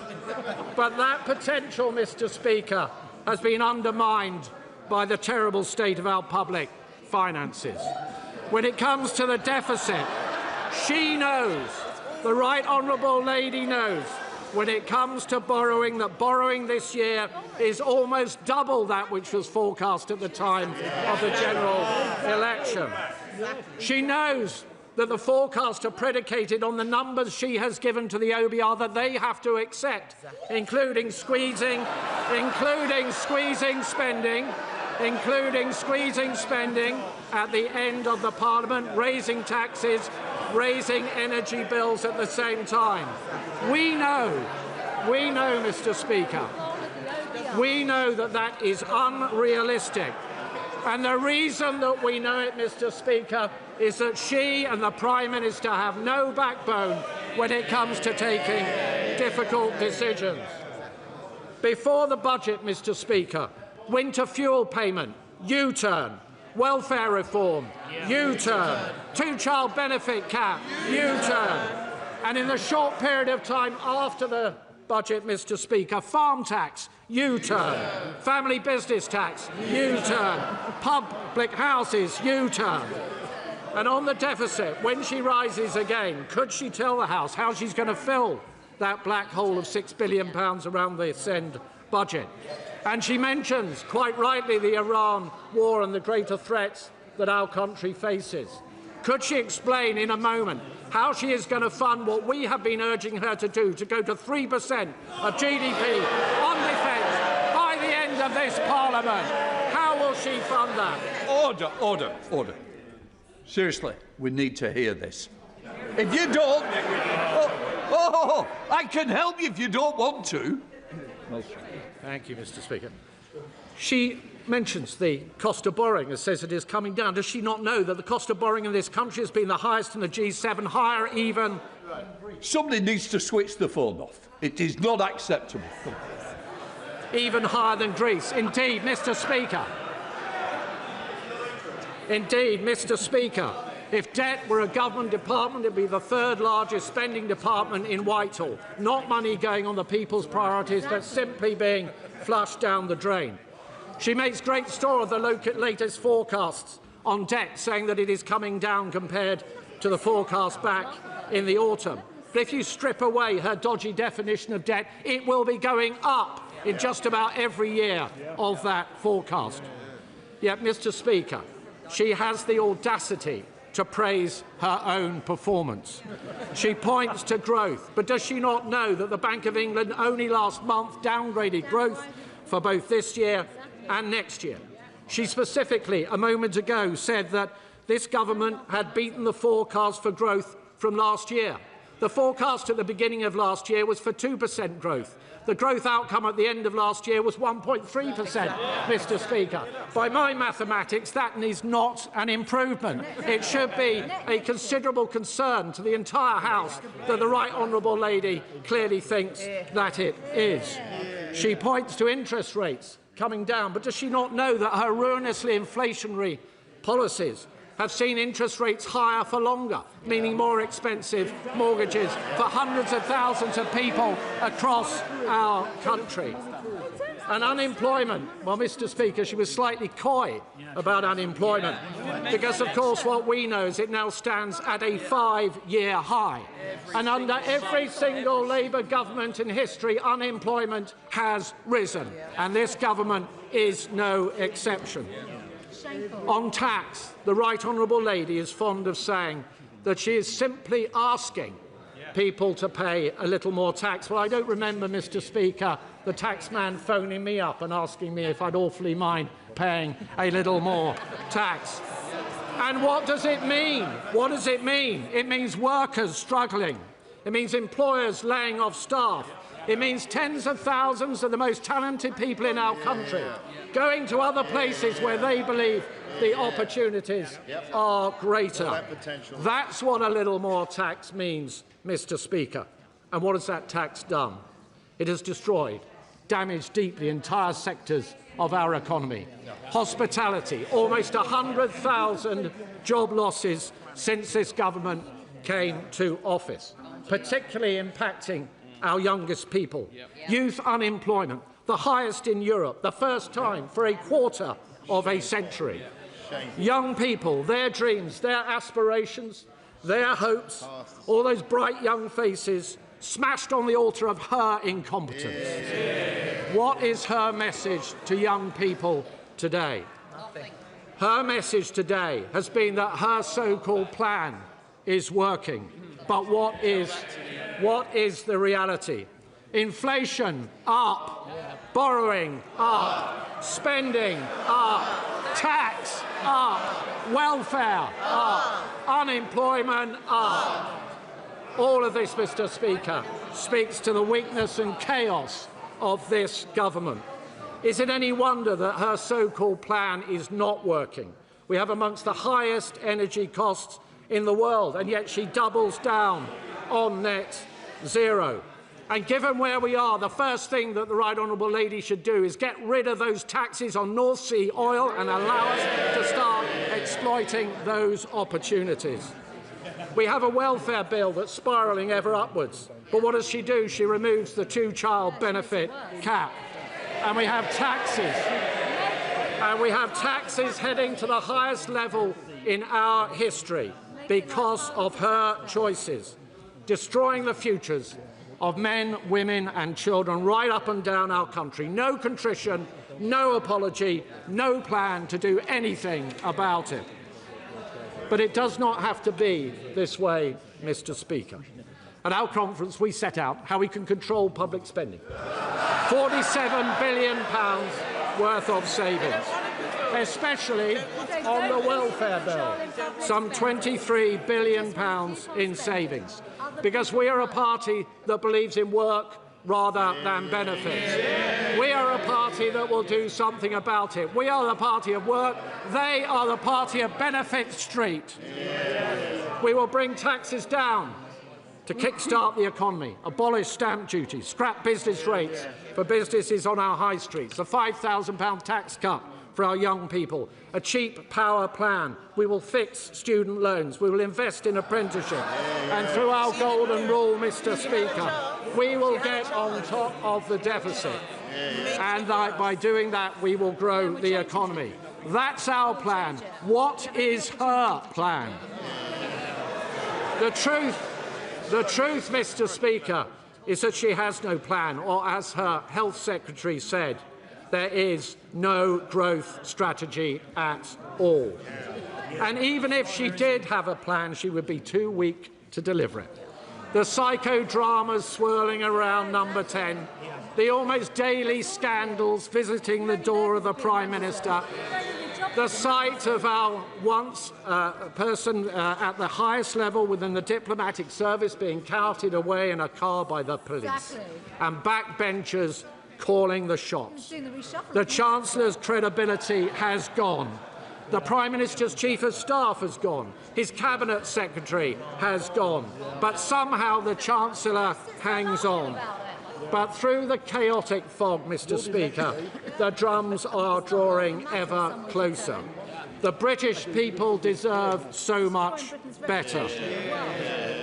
But that potential, Mr. Speaker, has been undermined by the terrible state of our public finances. When it comes to the deficit, she knows, the Right Honourable Lady knows, when it comes to borrowing, that borrowing this year is almost double that which was forecast at the time of the general election. She knows that the forecasts are predicated on the numbers she has given to the OBR that they have to accept, including squeezing spending at the end of the Parliament, raising taxes, raising energy bills at the same time. We know, Mr. Speaker, we know that that is unrealistic. And the reason that we know it, Mr. Speaker, is that she and the Prime Minister have no backbone when it comes to taking difficult decisions. Before the budget, Mr. Speaker, winter fuel payment, U-turn. Welfare reform, U-turn. Two-child benefit cap, U-turn. And in the short period of time after the budget, Mr. Speaker, farm tax, U-turn. Family business tax, U-turn. Public houses, U-turn. And on the deficit, when she rises again, could she tell the House how she's going to fill that black hole of £6 billion around the end budget? And she mentions, quite rightly, the Iran war and the greater threats that our country faces. Could she explain in a moment how she is going to fund what we have been urging her to do, to go to 3% of GDP on defence by the end of this Parliament? How will she fund that? Order, order, order. Seriously, we need to hear this. If you don't... I can help you if you don't want to. Thank you, Mr. Speaker. She mentions the cost of borrowing and says it is coming down. Does she not know that the cost of borrowing in this country has been the highest in the G7, higher even... Somebody needs to switch the phone off. It is not acceptable. Even higher than Greece. Indeed, Mr. Speaker. Indeed, Mr. Speaker. If debt were a government department, it would be the third largest spending department in Whitehall. Not money going on the people's priorities, but simply being flushed down the drain. She makes great store of the latest forecasts on debt, saying that it is coming down compared to the forecast back in the autumn. But if you strip away her dodgy definition of debt, it will be going up in just about every year of that forecast. Yet, Mr. Speaker, she has the audacity to praise her own performance. She points to growth, but does she not know that the Bank of England only last month downgraded growth for both this year and next year? She specifically, a moment ago, said that this government had beaten the forecast for growth from last year. The forecast at the beginning of last year was for 2% growth. The growth outcome at the end of last year was 1.3%, Mr. Speaker. By my mathematics, that is not an improvement. It should be a considerable concern to the entire House that the Right Honourable Lady clearly thinks that it is. She points to interest rates coming down, but does she not know that her ruinously inflationary policies have seen interest rates higher for longer, meaning more expensive mortgages for hundreds of thousands of people across our country? And unemployment, well, Mr. Speaker, she was slightly coy about unemployment because, of course, what we know is it now stands at a 5-year high. And under every single Labour government in history, unemployment has risen, and this government is no exception. On tax, the Right Honourable Lady is fond of saying that she is simply asking people to pay a little more tax. Well, I don't remember, Mr. Speaker, the taxman phoning me up and asking me if I'd awfully mind paying a little more tax. And what does it mean? What does it mean? It means workers struggling. It means employers laying off staff. It means tens of thousands of the most talented people in our country going to other places where they believe the opportunities are greater. That's what a little more tax means, Mr. Speaker. And what has that tax done? It has destroyed, damaged deeply entire sectors of our economy. Hospitality, almost 100,000 job losses since this government came to office, particularly impacting our youngest people. Youth unemployment, the highest in Europe, the first time for a quarter of a century. Young people, their dreams, their aspirations, their hopes, all those bright young faces smashed on the altar of her incompetence. What is her message to young people today? Her message today has been that her so-called plan is working. But what is the reality? Inflation up, borrowing up, spending up, tax up, welfare up, unemployment up. All of this, Mr. Speaker, speaks to the weakness and chaos of this government. Is it any wonder that her so-called plan is not working? We have amongst the highest energy costs in the world, and yet she doubles down on net zero. And given where we are, the first thing that the Right Honourable Lady should do is get rid of those taxes on North Sea oil and allow us to start exploiting those opportunities. We have a welfare bill that's spiralling ever upwards. But what does she do? She removes the two-child benefit cap. And we have taxes. And we have taxes heading to the highest level in our history because of her choices, destroying the futures of men, women and children right up and down our country. No contrition, no apology, no plan to do anything about it. But it does not have to be this way, Mr. Speaker. At our conference, we set out how we can control public spending. £47 billion worth of savings, especially on the welfare bill. Some £23 billion in savings, because we are a party that believes in work rather than benefits. We are a party that will do something about it. We are the party of work. They are the party of Benefit Street. We will bring taxes down to kick-start the economy, abolish stamp duty, scrap business rates for businesses on our high streets, a £5,000 tax cut for our young people, a cheap power plan. We will fix student loans. We will invest in apprenticeship. And through our golden rule, Mr. Speaker, we will get on top of the deficit. And by doing that, we will grow the economy. That's our plan. What is her plan? The truth, Mr. Speaker, is that she has no plan, or as her Health Secretary said, there is no growth strategy at all. And even if she did have a plan, she would be too weak to deliver it. The psychodramas swirling around Number 10, the almost daily scandals visiting the door of the Prime Minister, the sight of our once person at the highest level within the diplomatic service being carted away in a car by the police, and backbenchers calling the shots. The Chancellor's credibility has gone. The Prime Minister's Chief of Staff has gone. His Cabinet Secretary has gone. But somehow the Chancellor hangs on. But through the chaotic fog, Mr. Speaker, the drums are drawing ever closer. The British people deserve so much better.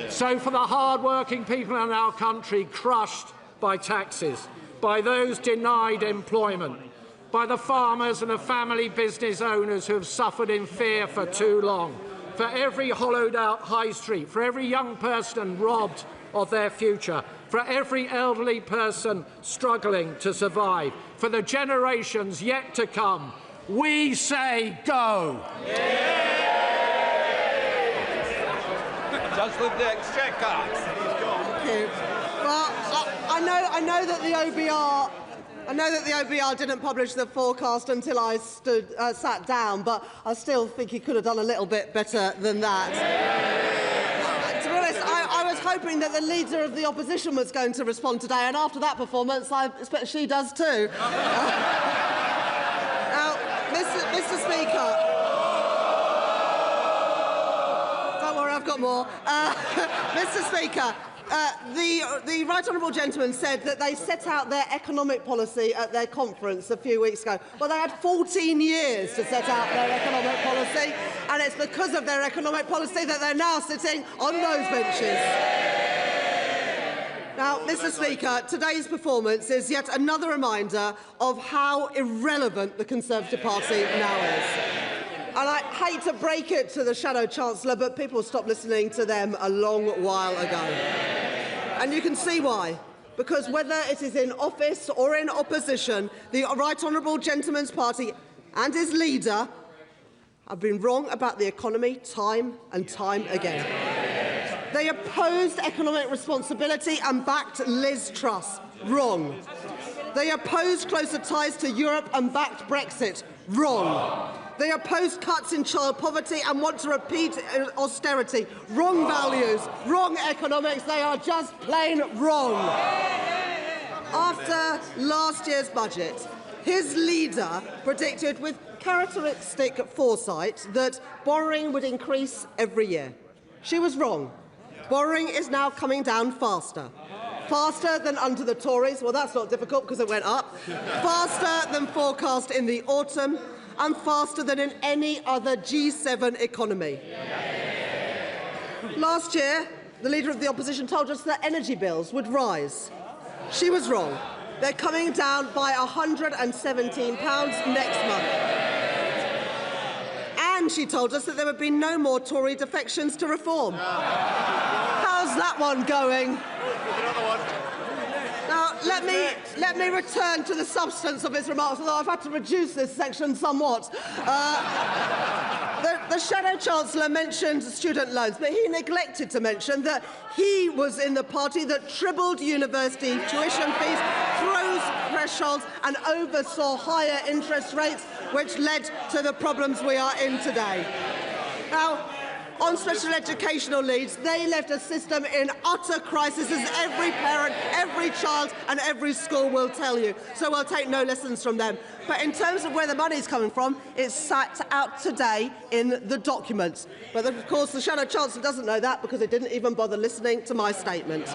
So for the hard-working people in our country crushed by taxes, by those denied employment, by the farmers and the family business owners who have suffered in fear for too long, for every hollowed-out high street, for every young person robbed of their future, for every elderly person struggling to survive, for the generations yet to come, we say go. Chancellor of the Exchequer. Thank you. Well, I know that the OBR didn't publish the forecast until I sat down, but I still think he could have done a little bit better than that. To be honest, I was hoping that the Leader of the Opposition was going to respond today, and after that performance, I expect she does too. Now, Mr. Speaker, don't worry, I've got more. Mr. Speaker, the Right Honourable Gentleman said that they set out their economic policy at their conference a few weeks ago. Well, they had 14 years to set out their economic policy, and it's because of their economic policy that they're now sitting on those benches. Now, Mr. Speaker, today's performance is yet another reminder of how irrelevant the Conservative Party now is. And I hate to break it to the Shadow Chancellor, but people stopped listening to them a long while ago. And you can see why. Because whether it is in office or in opposition, the Right Honourable Gentleman's Party and his leader have been wrong about the economy time and time again. They opposed economic responsibility and backed Liz Truss. Wrong. They opposed closer ties to Europe and backed Brexit. Wrong. They oppose cuts in child poverty and want to repeat austerity. Wrong values, wrong economics. They are just plain wrong. After last year's budget, his leader predicted with characteristic foresight that borrowing would increase every year. She was wrong. Borrowing is now coming down faster. Faster than under the Tories. Well, that's not difficult because it went up. Faster than forecast in the autumn, and faster than in any other G7 economy. Last year, the Leader of the Opposition told us that energy bills would rise. She was wrong. They're coming down by £117 next month. And she told us that there would be no more Tory defections to reform. How's that one going? Now, let me return to the substance of his remarks, although I've had to reduce this section somewhat. The the Shadow Chancellor mentioned student loans, but he neglected to mention that he was in the party that tripled university tuition fees, froze thresholds and oversaw higher interest rates, which led to the problems we are in today. Now, on special educational needs, they left a system in utter crisis, as every parent, every child and every school will tell you. So we'll take no lessons from them. But in terms of where the money is coming from, it's sat out today in the documents. But of course, the Shadow Chancellor doesn't know that because he didn't even bother listening to my statement.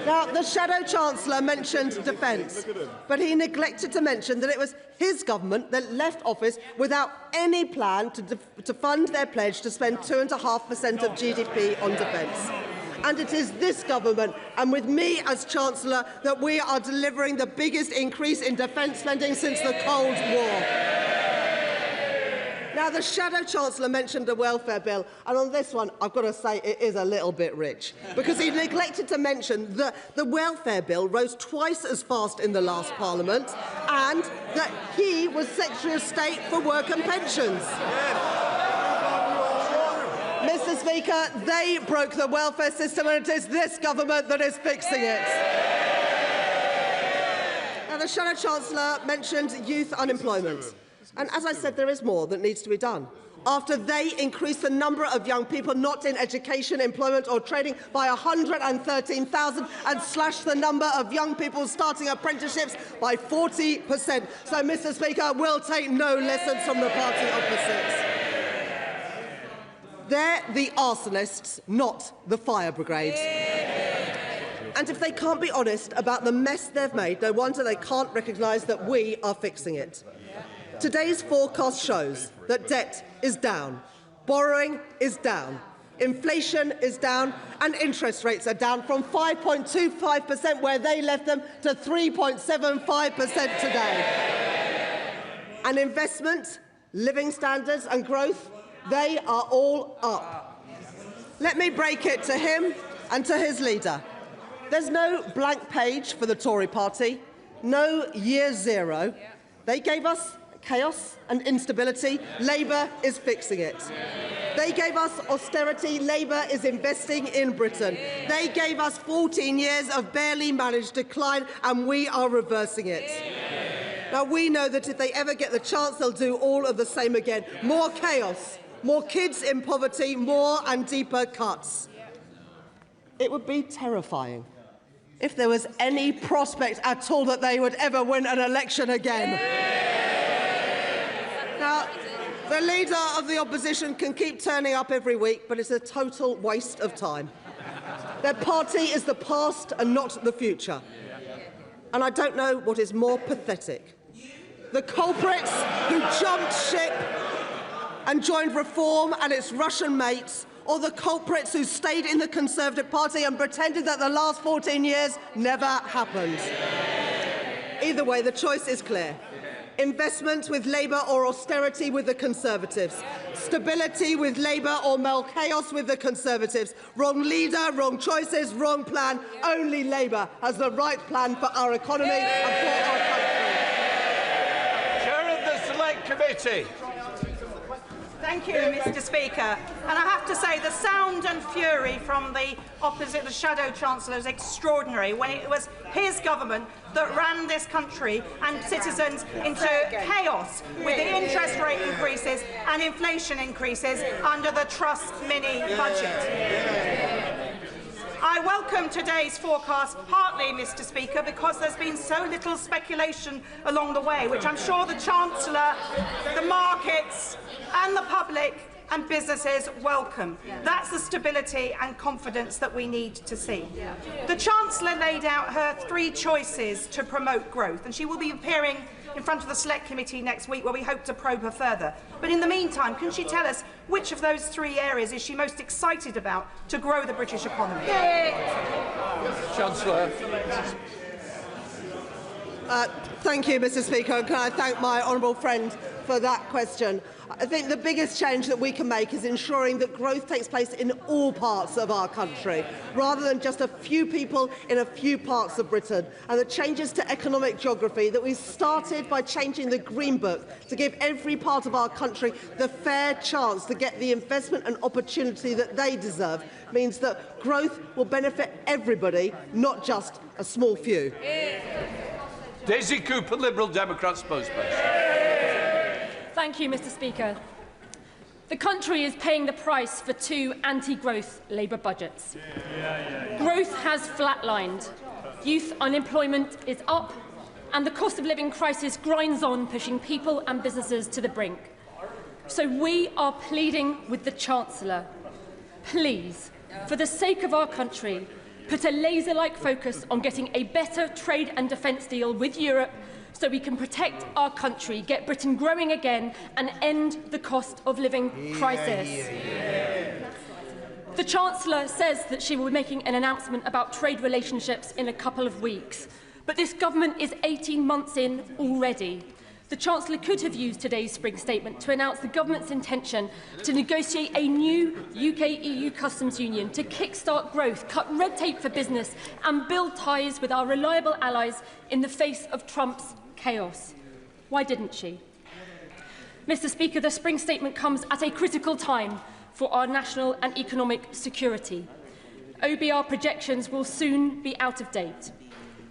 Now, the Shadow Chancellor mentioned defence, but he neglected to mention that it was his government that left office without any plan to fund their pledge to spend 2.5% of GDP on defence. And it is this government, and with me as Chancellor, that we are delivering the biggest increase in defence spending since the Cold War. Now, the Shadow Chancellor mentioned the welfare bill, and on this one, I've got to say it is a little bit rich, because he neglected to mention that the welfare bill rose twice as fast in the last Parliament, and that he was Secretary of State for Work and Pensions. Mr. Speaker, they broke the welfare system, and it is this government that is fixing it. Now, the Shadow Chancellor mentioned youth unemployment. And as I said, there is more that needs to be done. After they increased the number of young people not in education, employment or trading by 113,000 and slashed the number of young people starting apprenticeships by 40%. So, Mr. Speaker, we'll take no lessons from the party opposites. They're the arsonists, not the fire brigade. And if they can't be honest about the mess they've made, no wonder they can't recognise that we are fixing it. Today's forecast shows that debt is down, borrowing is down, inflation is down, and interest rates are down from 5.25% where they left them to 3.75% today. And investment, living standards and growth, they are all up. Let me break it to him and to his leader. There's no blank page for the Tory party, no year zero. They gave us chaos and instability. Labour is fixing it. They gave us austerity. Labour is investing in Britain. They gave us 14 years of barely managed decline, and we are reversing it. Now, we know that if they ever get the chance, they'll do all of the same again. More chaos, more kids in poverty, more and deeper cuts. It would be terrifying if there was any prospect at all that they would ever win an election again. Now, the leader of the opposition can keep turning up every week, but it's a total waste of time. Their party is the past and not the future. And I don't know what is more pathetic. The culprits who jumped ship and joined Reform and its Russian mates, or the culprits who stayed in the Conservative Party and pretended that the last 14 years never happened. Either way, the choice is clear. Investment with Labour or austerity with the Conservatives. Stability with Labour or more chaos with the Conservatives. Wrong leader, wrong choices, wrong plan. Only Labour has the right plan for our economy and for our country. Chair of the Select Committee. Thank you, Mr. Speaker. And I have to say, the sound and fury from the opposite, the Shadow Chancellor, is extraordinary when it was his government that ran this country and citizens into chaos with the interest rate increases and inflation increases under the Truss mini budget. I welcome today's forecast partly, Mr. Speaker, because there's been so little speculation along the way, which I'm sure the Chancellor, the markets and the public and businesses welcome. That's the stability and confidence that we need to see. The Chancellor laid out her 3 choices to promote growth, and she will be appearing in front of the Select Committee next week, where we hope to probe her further. But in the meantime, can she tell us which of those 3 areas is she most excited about to grow the British economy? Chancellor. Thank you, Mr. Speaker. And can I thank my honourable friend for that question. I think the biggest change that we can make is ensuring that growth takes place in all parts of our country, rather than just a few people in a few parts of Britain, and the changes to economic geography that we started by changing the Green Book to give every part of our country the fair chance to get the investment and opportunity that they deserve means that growth will benefit everybody, not just a small few. Daisy Cooper, Liberal Democrat spokesperson. Thank you, Mr. Speaker. The country is paying the price for 2 anti-growth Labour budgets. Growth has flatlined, youth unemployment is up, and the cost of living crisis grinds on, pushing people and businesses to the brink. So we are pleading with the Chancellor, please, for the sake of our country, put a laser-like focus on getting a better trade and defence deal with Europe so we can protect our country, get Britain growing again and end the cost of living crisis. The Chancellor says that she will be making an announcement about trade relationships in a couple of weeks, but this government is 18 months in already. The Chancellor could have used today's spring statement to announce the government's intention to negotiate a new UK-EU customs union to kickstart growth, cut red tape for business and build ties with our reliable allies in the face of Trump's chaos. Why didn't she? Mr. Speaker, the spring statement comes at a critical time for our national and economic security. OBR projections will soon be out of date.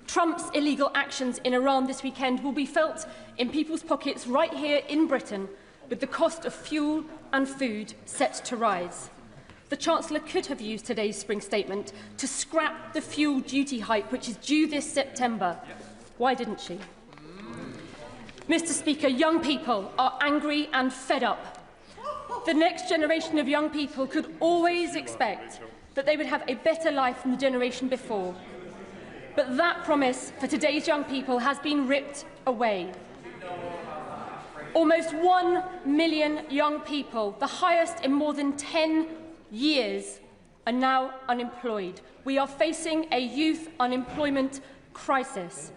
Trump's illegal actions in Iran this weekend will be felt in people's pockets right here in Britain, with the cost of fuel and food set to rise. The Chancellor could have used today's spring statement to scrap the fuel duty hike, which is due this September. Why didn't she? Mr. Speaker, young people are angry and fed up. The next generation of young people could always expect that they would have a better life than the generation before. But that promise for today's young people has been ripped away. Almost 1 million young people, the highest in more than 10 years, are now unemployed. We are facing a youth unemployment crisis.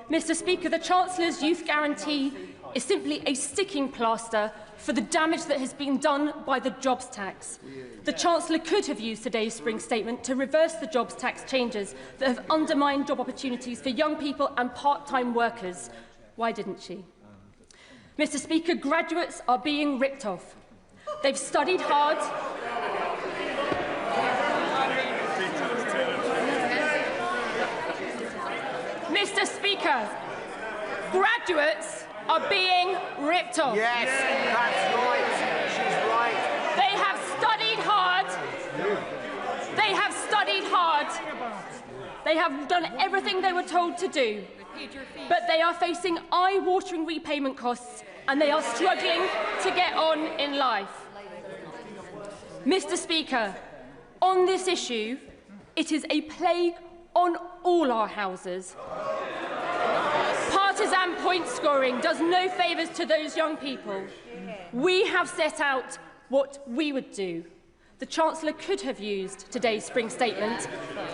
Mr. Speaker, the Chancellor's youth guarantee is simply a sticking plaster for the damage that has been done by the jobs tax. The Chancellor could have used today's spring statement to reverse the jobs tax changes that have undermined job opportunities for young people and part-time workers. Why didn't she? Mr. Speaker, graduates are being ripped off. They've studied hard. Mr. Speaker, graduates are being ripped off. Yes, that's right. She's right. They have studied hard. They have studied hard. They have done everything they were told to do. But they are facing eye-watering repayment costs and they are struggling to get on in life. Mr. Speaker, on this issue, it is a plague on all our houses. Partisan point scoring does no favours to those young people. We have set out what we would do. The Chancellor could have used today's spring statement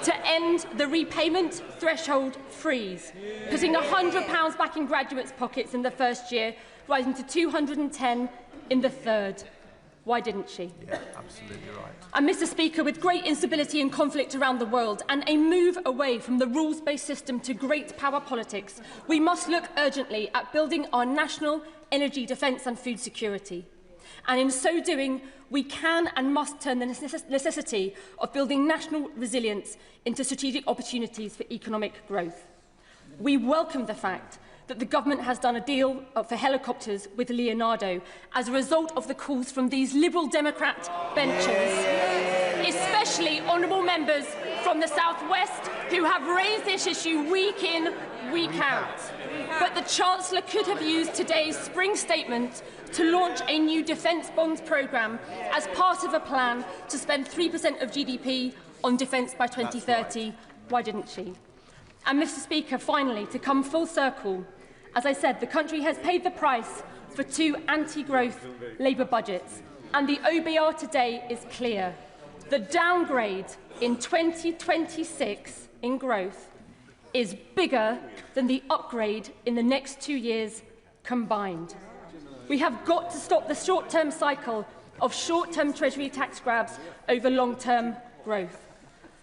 to end the repayment threshold freeze, putting £100 back in graduates' pockets in the first year, rising to £210 in the third. Why didn't she? Yeah, absolutely right. And Mr. Speaker, with great instability and conflict around the world and a move away from the rules-based system to great power politics, we must look urgently at building our national energy, defence and food security. And in so doing, we can and must turn the necessity of building national resilience into strategic opportunities for economic growth. We welcome the fact that the government has done a deal for helicopters with Leonardo as a result of the calls from these Liberal Democrat benches, especially honourable members from the South West who have raised this issue week in, week out. But the Chancellor could have used today's spring statement to launch a new defence bonds programme as part of a plan to spend 3% of GDP on defence by 2030. Why didn't she? And Mr. Speaker, finally, to come full circle, as I said, the country has paid the price for 2 anti-growth Labour budgets, and the OBR today is clear. The downgrade in 2026 in growth is bigger than the upgrade in the next 2 years combined. We have got to stop the short-term cycle of short-term Treasury tax grabs over long-term growth.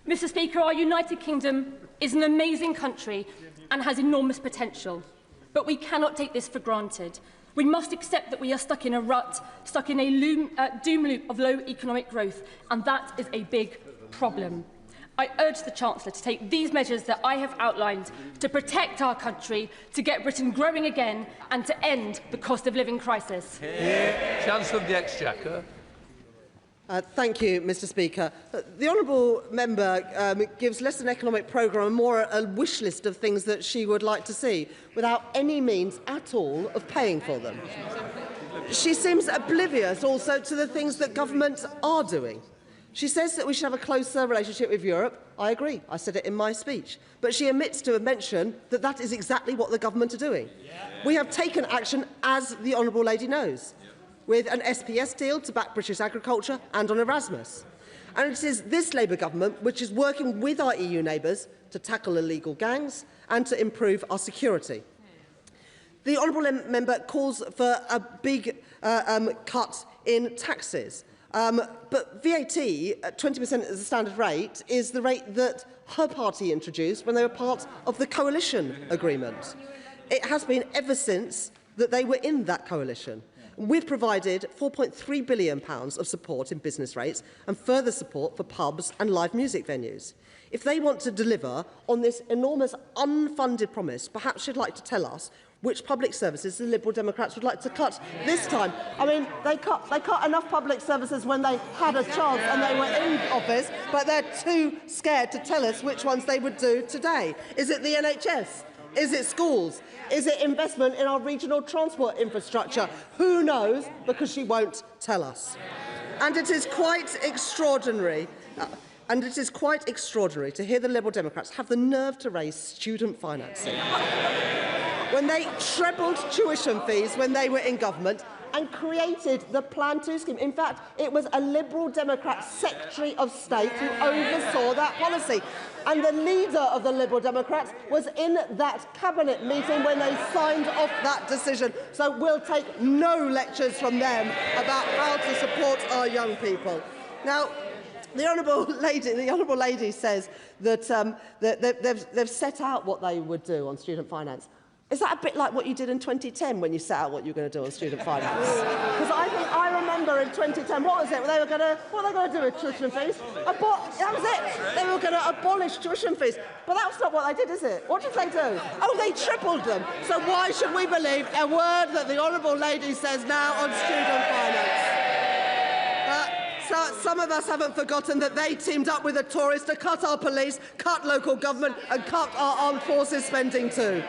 Mr. Speaker, our United Kingdom is an amazing country and has enormous potential, but we cannot take this for granted. We must accept that we are stuck in a rut, stuck in a doom loop of low economic growth, and that is a big problem. I urge the Chancellor to take these measures that I have outlined to protect our country, to get Britain growing again and to end the cost of living crisis. Chancellor of the Exchequer. Thank you, Mr. Speaker. The honourable member gives less an economic programme and more a wish list of things that she would like to see, without any means at all of paying for them. She seems oblivious also to the things that governments are doing. She says that we should have a closer relationship with Europe. I agree. I said it in my speech. But she omits to mention that that is exactly what the government are doing. We have taken action, as the honourable lady knows, with an SPS deal to back British agriculture and on Erasmus. And it is this Labour government which is working with our EU neighbours to tackle illegal gangs and to improve our security. The honourable member calls for a big cut in taxes. But VAT, at 20% as a standard rate, is the rate that her party introduced when they were part of the coalition agreement. It has been ever since that they were in that coalition. We've provided £4.3 billion of support in business rates and further support for pubs and live music venues. If they want to deliver on this enormous unfunded promise, perhaps she'd like to tell us which public services the Liberal Democrats would like to cut this time. I mean, they cut enough public services when they had a chance and they were in office, but they're too scared to tell us which ones they would do today. Is it the NHS? Is it schools? Is it investment in our regional transport infrastructure? Who knows, because she won't tell us. And it is quite extraordinary. To hear the Liberal Democrats have the nerve to raise student financing. When they trebled tuition fees when they were in government and created the Plan 2 scheme. In fact, it was a Liberal Democrat Secretary of State who oversaw that policy. And the leader of the Liberal Democrats was in that cabinet meeting when they signed off that decision. So we'll take no lectures from them about how to support our young people. Now, the honourable lady says that they've set out what they would do on student finance. Is that a bit like what you did in 2010 when you set out what you were going to do on student finance? Because I remember in 2010, what was it? What were they going to do with tuition fees? That was it. They were going to abolish tuition fees. But that's not what they did, is it? What did they do? Oh, they tripled them. So why should we believe a word that the honourable lady says now on student finance? So some of us haven't forgotten that they teamed up with the Tories to cut our police, cut local government and cut our armed forces spending too.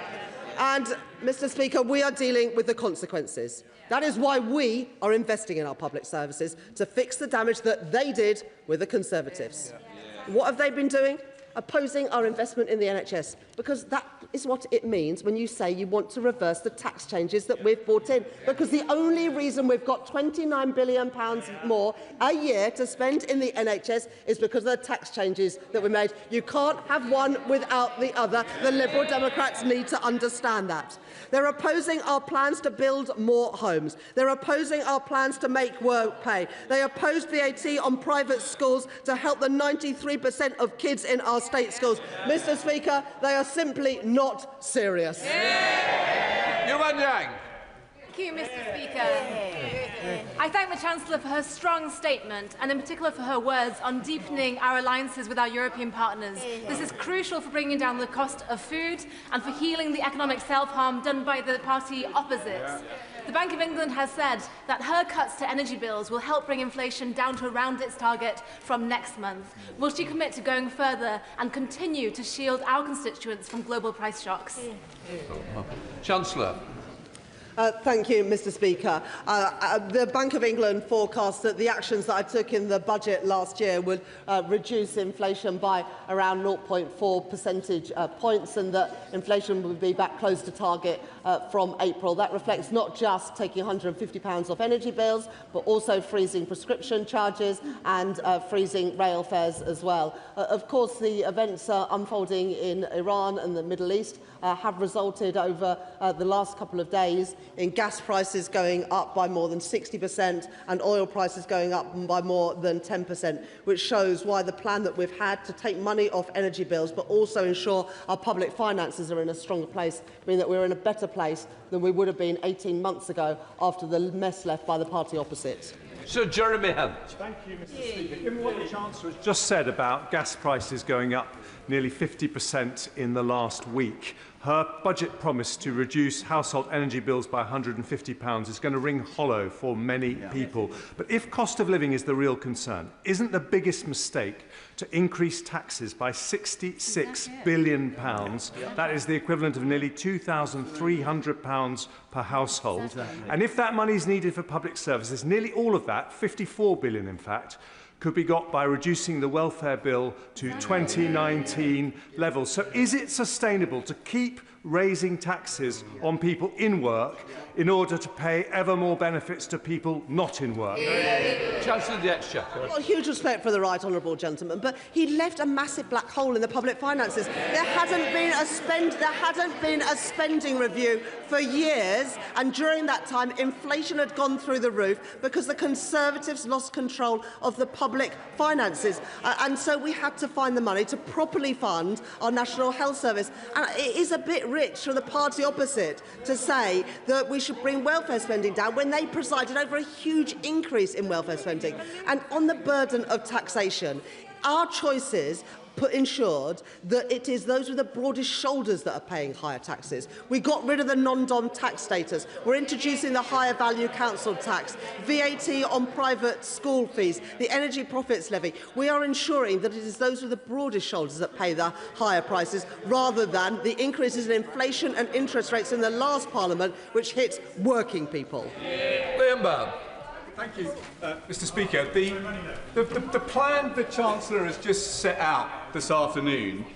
And, Mr. Speaker, we are dealing with the consequences. That is why we are investing in our public services, to fix the damage that they did with the Conservatives. What have they been doing? Opposing our investment in the NHS, because that is what it means when you say you want to reverse the tax changes that we've brought in. Because the only reason we've got £29 billion more a year to spend in the NHS is because of the tax changes that we made. You can't have one without the other. The Liberal Democrats need to understand that. They're opposing our plans to build more homes. They're opposing our plans to make work pay. They opposed VAT on private schools to help the 93% of kids in our state schools. Mr. Speaker, they are simply not serious. Yuan Yang. Thank you, Mr. Speaker. I thank the Chancellor for her strong statement, and in particular for her words on deepening our alliances with our European partners. This is crucial for bringing down the cost of food and for healing the economic self-harm done by the party opposite. The Bank of England has said that her cuts to energy bills will help bring inflation down to around its target from next month. Will she commit to going further and continue to shield our constituents from global price shocks? Chancellor. Thank you, Mr. Speaker. The Bank of England forecasts that the actions that I took in the budget last year would reduce inflation by around 0.4 percentage points, and that inflation would be back close to target from April. That reflects not just taking £150 off energy bills, but also freezing prescription charges and freezing rail fares as well. Of course, the events unfolding in Iran and the Middle East have resulted over the last couple of days in gas prices going up by more than 60% and oil prices going up by more than 10%, which shows why the plan that we've had to take money off energy bills but also ensure our public finances are in a stronger place, mean that we're in a better place than we would have been 18 months ago after the mess left by the party opposite. Sir Jeremy Hunt. Thank you, Mr. Speaker. Given what the Chancellor has just said about gas prices going up nearly 50% in the last week, her budget promise to reduce household energy bills by £150 is going to ring hollow for many people. But if cost of living is the real concern, isn't the biggest mistake to increase taxes by £66 billion? That is the equivalent of nearly £2,300 per household. And if that money is needed for public services, nearly all of that, £54 billion in fact, could be got by reducing the welfare bill to 2019 levels. So is it sustainable to keep raising taxes on people in work in order to pay ever more benefits to people not in work? Chancellor of the Exchequer. Well, huge respect for the right honourable gentleman, but he left a massive black hole in the public finances. There hadn't been a spending review for years, and during that time, inflation had gone through the roof because the Conservatives lost control of the public finances, and so we had to find the money to properly fund our National Health Service. And it is a bit rich for the party opposite to say that we should bring welfare spending down when they presided over a huge increase in welfare spending. And on the burden of taxation, our choices ensured that it is those with the broadest shoulders that are paying higher taxes. We got rid of the non-dom tax status. We're introducing the higher value council tax, VAT on private school fees, the energy profits levy. We are ensuring that it is those with the broadest shoulders that pay the higher prices, rather than the increases in inflation and interest rates in the last Parliament, which hit working people. Liam Byrne. Thank you, Mr. Speaker. The plan the Chancellor has just set out this afternoon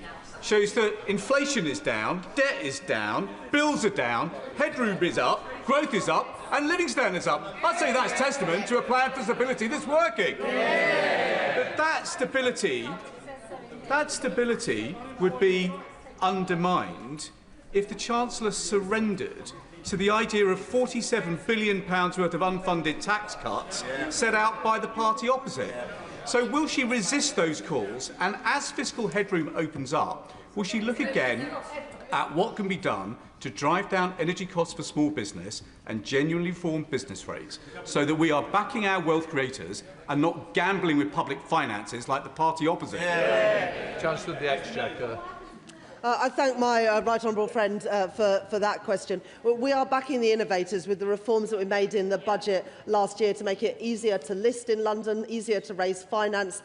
shows that inflation is down, debt is down, bills are down, headroom is up, growth is up, and living standards up. I'd say that's testament to a plan for stability that's working. But that stability would be undermined if the Chancellor surrendered to the idea of £47 billion worth of unfunded tax cuts set out by the party opposite. So will she resist those calls, and as fiscal headroom opens up, will she look again at what can be done to drive down energy costs for small business and genuinely reform business rates, so that we are backing our wealth creators and not gambling with public finances like the party opposite? Chancellor of the Exchequer. I thank my right honourable friend for that question. We are backing the innovators with the reforms that we made in the budget last year to make it easier to list in London, easier to raise finance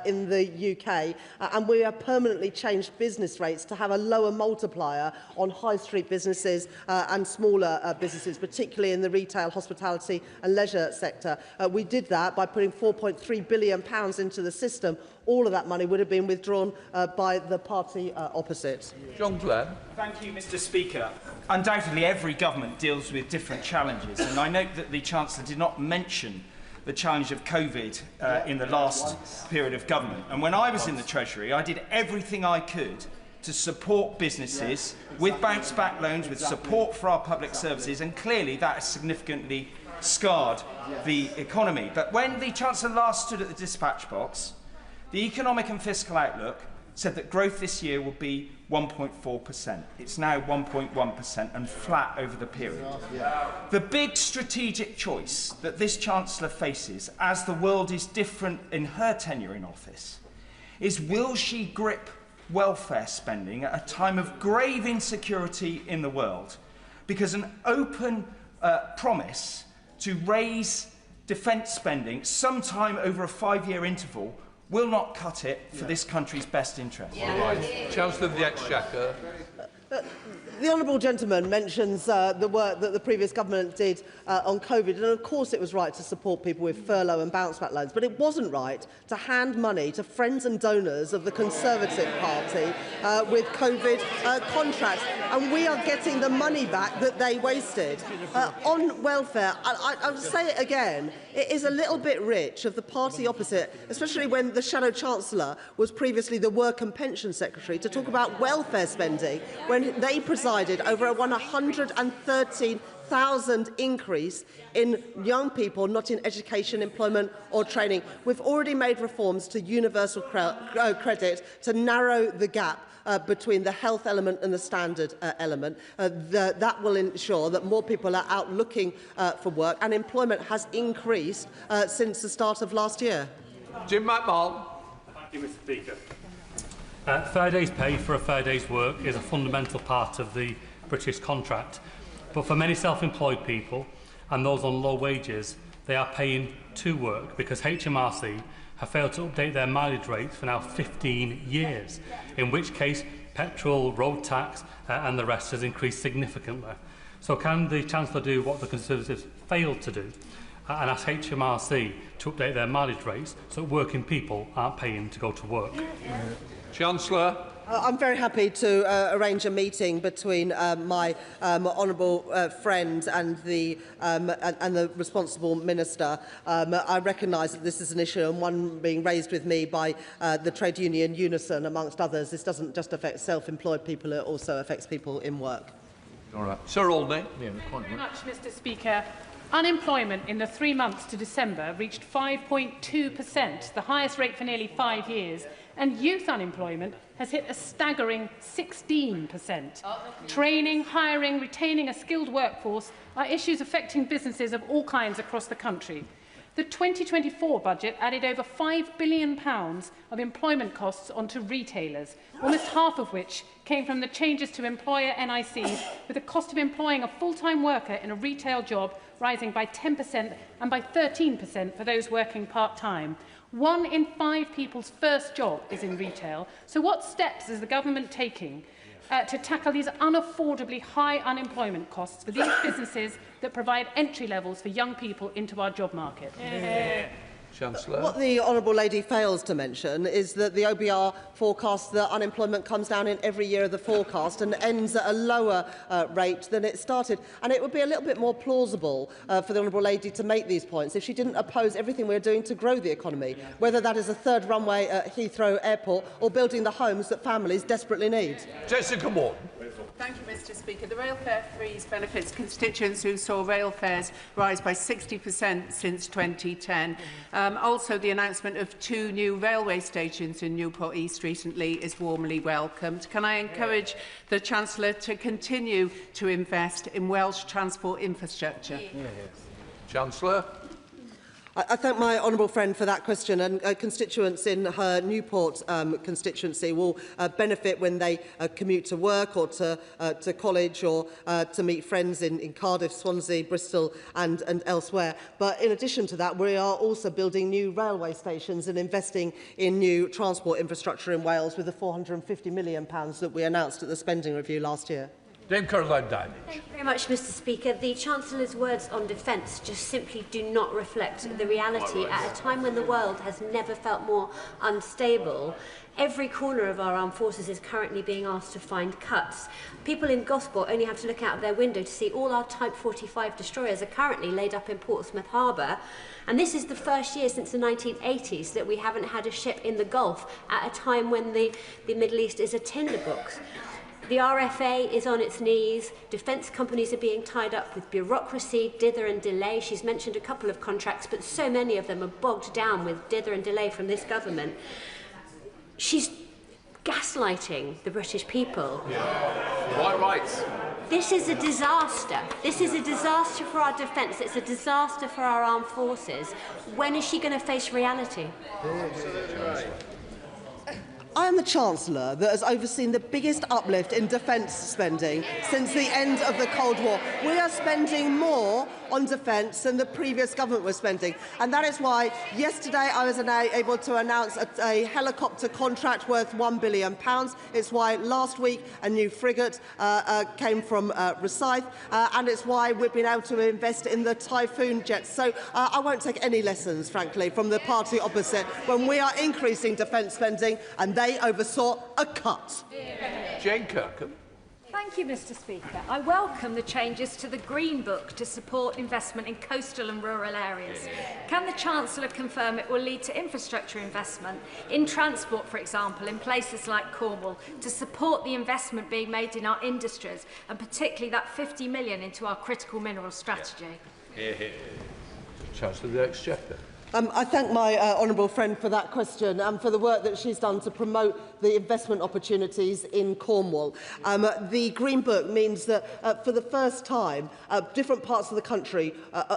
in the UK, and we have permanently changed business rates to have a lower multiplier on high street businesses and smaller businesses, particularly in the retail, hospitality and leisure sector. We did that by putting £4.3 billion into the system. All of that money would have been withdrawn by the party opposite. John Glenn. Thank you, Mr. Speaker. Undoubtedly, every government deals with different challenges, and I note that the Chancellor did not mention the challenge of COVID in the last period of government. And when I was in the Treasury, I did everything I could to support businesses with bounce-back loans, with support for our public services, and clearly that has significantly scarred the economy. But when the Chancellor last stood at the dispatch box, the economic and fiscal outlook said that growth this year will be 1.4%. It's now 1.1% and flat over the period. The big strategic choice that this Chancellor faces, as the world is different in her tenure in office, is will she grip welfare spending at a time of grave insecurity in the world? Because an open promise to raise defence spending sometime over a 5-year interval will not cut it for this country's best interest. Chancellor of the Exchequer. The honourable gentleman mentions the work that the previous government did on COVID, and of course it was right to support people with furlough and bounce-back loans, but it wasn't right to hand money to friends and donors of the Conservative Party with COVID contracts, and we are getting the money back that they wasted. On welfare, I'll say it again, it is a little bit rich of the party opposite, especially when the Shadow Chancellor was previously the Work and Pension Secretary, to talk about welfare spending when they presided over a £113 100,000 increase in young people not in education, employment or training. We've already made reforms to universal credit to narrow the gap between the health element and the standard element. That will ensure that more people are out looking for work, and employment has increased since the start of last year. Jim McMahon. Thank you, Mr. Speaker. Fair day's pay for a fair day's work is a fundamental part of the British contract. But for many self-employed people and those on low wages, they are paying to work because HMRC have failed to update their mileage rates for now 15 years, in which case petrol, road tax and the rest has increased significantly. So can the Chancellor do what the Conservatives failed to do and ask HMRC to update their mileage rates so working people aren't paying to go to work? Chancellor. I'm very happy to arrange a meeting between my honourable friend and the responsible minister. I recognise that this is an issue and one being raised with me by the trade union Unison, amongst others. This doesn't just affect self-employed people, it also affects people in work. All right. Sir Aldney. Thank you very much, Mr. Speaker. Unemployment in the 3 months to December reached 5.2%, the highest rate for nearly 5 years, and youth unemployment has hit a staggering 16%. Training, hiring, retaining a skilled workforce are issues affecting businesses of all kinds across the country. The 2024 budget added over £5 billion of employment costs onto retailers, almost half of which came from the changes to employer NICs, with the cost of employing a full-time worker in a retail job rising by 10% and by 13% for those working part-time. 1 in 5 people's first job is in retail. So what steps is the government taking to tackle these unaffordably high unemployment costs for these businesses that provide entry levels for young people into our job market? Chancellor. What the honourable lady fails to mention is that the OBR forecasts that unemployment comes down in every year of the forecast and ends at a lower rate than it started. And it would be a little bit more plausible for the honourable lady to make these points if she didn't oppose everything we're doing to grow the economy, whether that is a third runway at Heathrow Airport or building the homes that families desperately need. Jessica Moore. Thank you, Mr. Speaker. The rail fare freeze benefits constituents who saw rail fares rise by 60% since 2010. Also, the announcement of 2 new railway stations in Newport East recently is warmly welcomed. Can I encourage the Chancellor to continue to invest in Welsh transport infrastructure? Chancellor. I thank my honourable friend for that question, and constituents in her Newport constituency will benefit when they commute to work or to college or to meet friends in Cardiff, Swansea, Bristol and elsewhere. But in addition to that, we are also building new railway stations and investing in new transport infrastructure in Wales with the £450 million that we announced at the spending review last year. Dame Caroline Downey. Thank you very much, Mr. Speaker. The Chancellor's words on defence just simply do not reflect the reality at a time when the world has never felt more unstable. Every corner of our armed forces is currently being asked to find cuts. People in Gosport only have to look out of their window to see all our Type 45 destroyers are currently laid up in Portsmouth Harbour. And this is the first year since the 1980s that we haven't had a ship in the Gulf at a time when the Middle East is a tinderbox. The RFA is on its knees. Defence companies are being tied up with bureaucracy, dither and delay. She's mentioned a couple of contracts, but so many of them are bogged down with dither and delay from this government. She's gaslighting the British people. Quite right. This is a disaster. This is a disaster for our defence. It's a disaster for our armed forces. When is she going to face reality? I am the Chancellor that has overseen the biggest uplift in defence spending since the end of the Cold War. We are spending more on defence than the previous government was spending. And that is why yesterday I was able to announce a helicopter contract worth £1 billion. It's why last week a new frigate came from Rosyth. And it's why we've been able to invest in the Typhoon jets. So I won't take any lessons, frankly, from the party opposite when we are increasing defence spending and they oversaw a cut. Jane Kirkham. Thank you, Mr. Speaker. I welcome the changes to the Green Book to support investment in coastal and rural areas. Can the Chancellor confirm it will lead to infrastructure investment in transport, for example, in places like Cornwall, to support the investment being made in our industries, and particularly that 50 million into our critical minerals strategy? Chancellor of the Exchequer. I thank my honourable friend for that question and for the work that she's done to promote the investment opportunities in Cornwall. The Green Book means that for the first time, different parts of the country,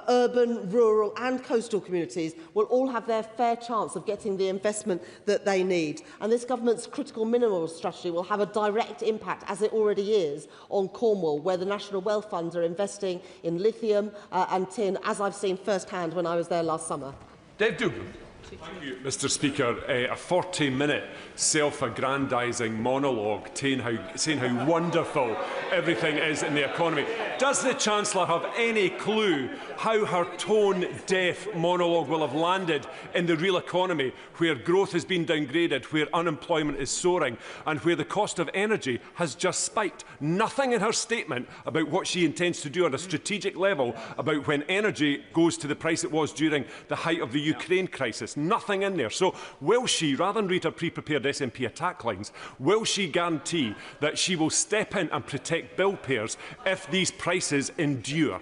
urban, rural and coastal communities will all have their fair chance of getting the investment that they need. And this government's critical minerals strategy will have a direct impact, as it already is, on Cornwall, where the National Wealth Funds are investing in lithium and tin, as I've seen firsthand when I was there last summer. Dave Doogan. Thank you, Mr. Speaker. A 40-minute self-aggrandising monologue saying how wonderful everything is in the economy. Does the Chancellor have any clue how her tone-deaf monologue will have landed in the real economy, where growth has been downgraded, where unemployment is soaring, and where the cost of energy has just spiked? Nothing in her statement about what she intends to do on a strategic level about when energy goes to the price it was during the height of the Ukraine crisis. Nothing in there. So will she, rather than read her pre-prepared SNP attack lines, will she guarantee that she will step in and protect bill payers if these prices endure?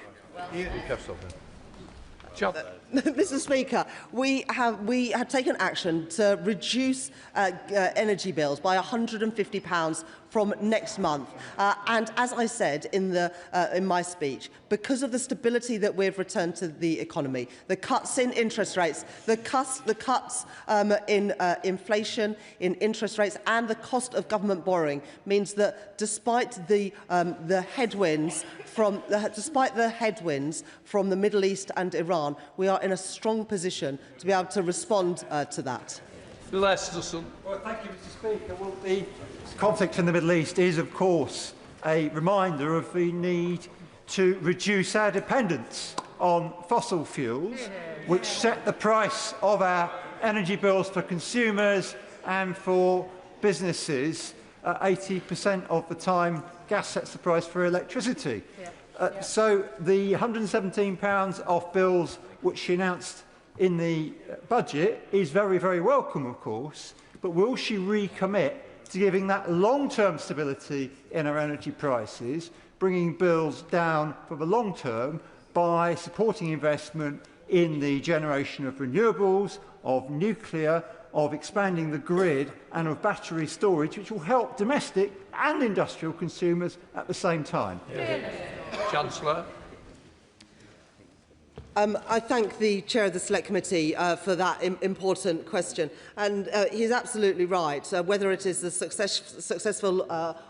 Mr. Speaker, we have taken action to reduce energy bills by £150 from next month. And as I said in my speech, because of the stability that we've returned to the economy, the cuts in interest rates, the cuts in inflation, in interest rates, and the cost of government borrowing means that despite the headwinds from the Middle East and Iran, we are in a strong position to be able to respond to that. Bill Esterson. Well, thank you, Mr. Speaker. Well, the conflict in the Middle East is, of course, a reminder of the need to reduce our dependence on fossil fuels, which set the price of our energy bills for consumers and for businesses. 80% of the time, gas sets the price for electricity. So the £117 off bills which she announced in the budget is very, very welcome, of course, but will she recommit to giving that long-term stability in our energy prices, bringing bills down for the long term by supporting investment in the generation of renewables, of nuclear, of expanding the grid and of battery storage, which will help domestic and industrial consumers at the same time? Chancellor. I thank the Chair of the Select Committee for that important question. And he's absolutely right. Whether it is the successful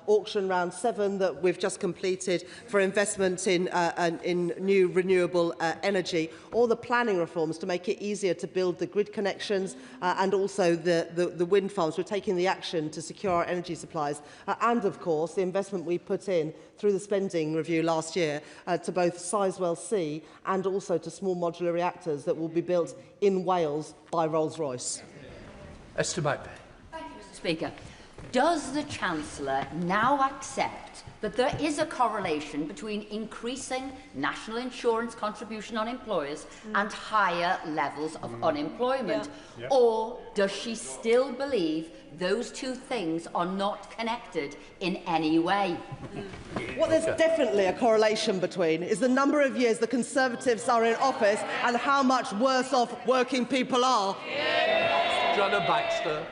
auction round 7 that we've just completed for investment in new renewable energy, or the planning reforms to make it easier to build the grid connections and also the wind farms, we're taking the action to secure our energy supplies. And, of course, the investment we put in through the spending review last year to both Sizewell C and also to small modular reactors that will be built in Wales by Rolls-Royce. Esther Magby. Thank you, Mr. Speaker. Does the Chancellor now accept that there is a correlation between increasing national insurance contribution on employers and higher levels of unemployment? Yeah. Or does she still believe those two things are not connected in any way? What there's definitely a correlation between is the number of years the Conservatives are in office and how much worse off working people are. Joanna Baxter.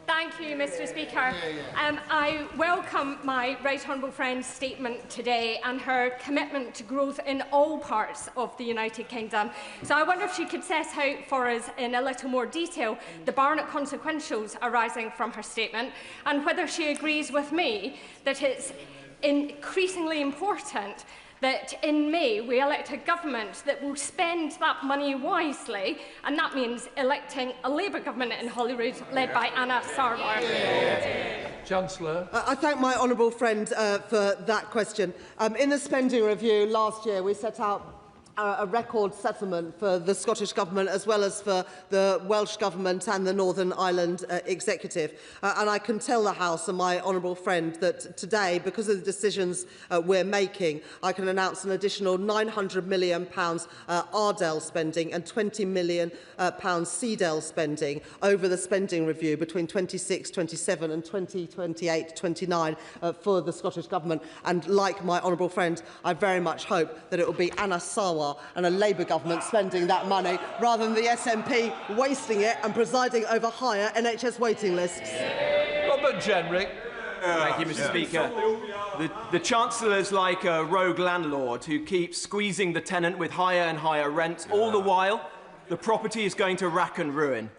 Thank you, Mr. Speaker. I welcome my right honourable friend's statement today and her commitment to growth in all parts of the United Kingdom. So I wonder if she could set out for us in a little more detail the Barnett consequentials arising from her statement, and whether she agrees with me that it's increasingly important that in May we elect a government that will spend that money wisely, and that means electing a Labour government in Holyrood led by Anna Sarwar. Chancellor. I thank my honourable friend for that question. In the spending review last year, we set out a record settlement for the Scottish Government as well as for the Welsh Government and the Northern Ireland Executive. And I can tell the House and my honourable friend that today, because of the decisions we're making, I can announce an additional £900 million Ardell spending and £20 million CDEL spending over the spending review between 26, 27 and 2028, 29 for the Scottish Government. And like my honourable friend, I very much hope that it will be Anna Sawa and a Labour government spending that money rather than the SNP wasting it and presiding over higher NHS waiting lists. Robert Jenrick. Thank you, Mr. Speaker. The Chancellor is like a rogue landlord who keeps squeezing the tenant with higher and higher rents. All the while, the property is going to rack and ruin.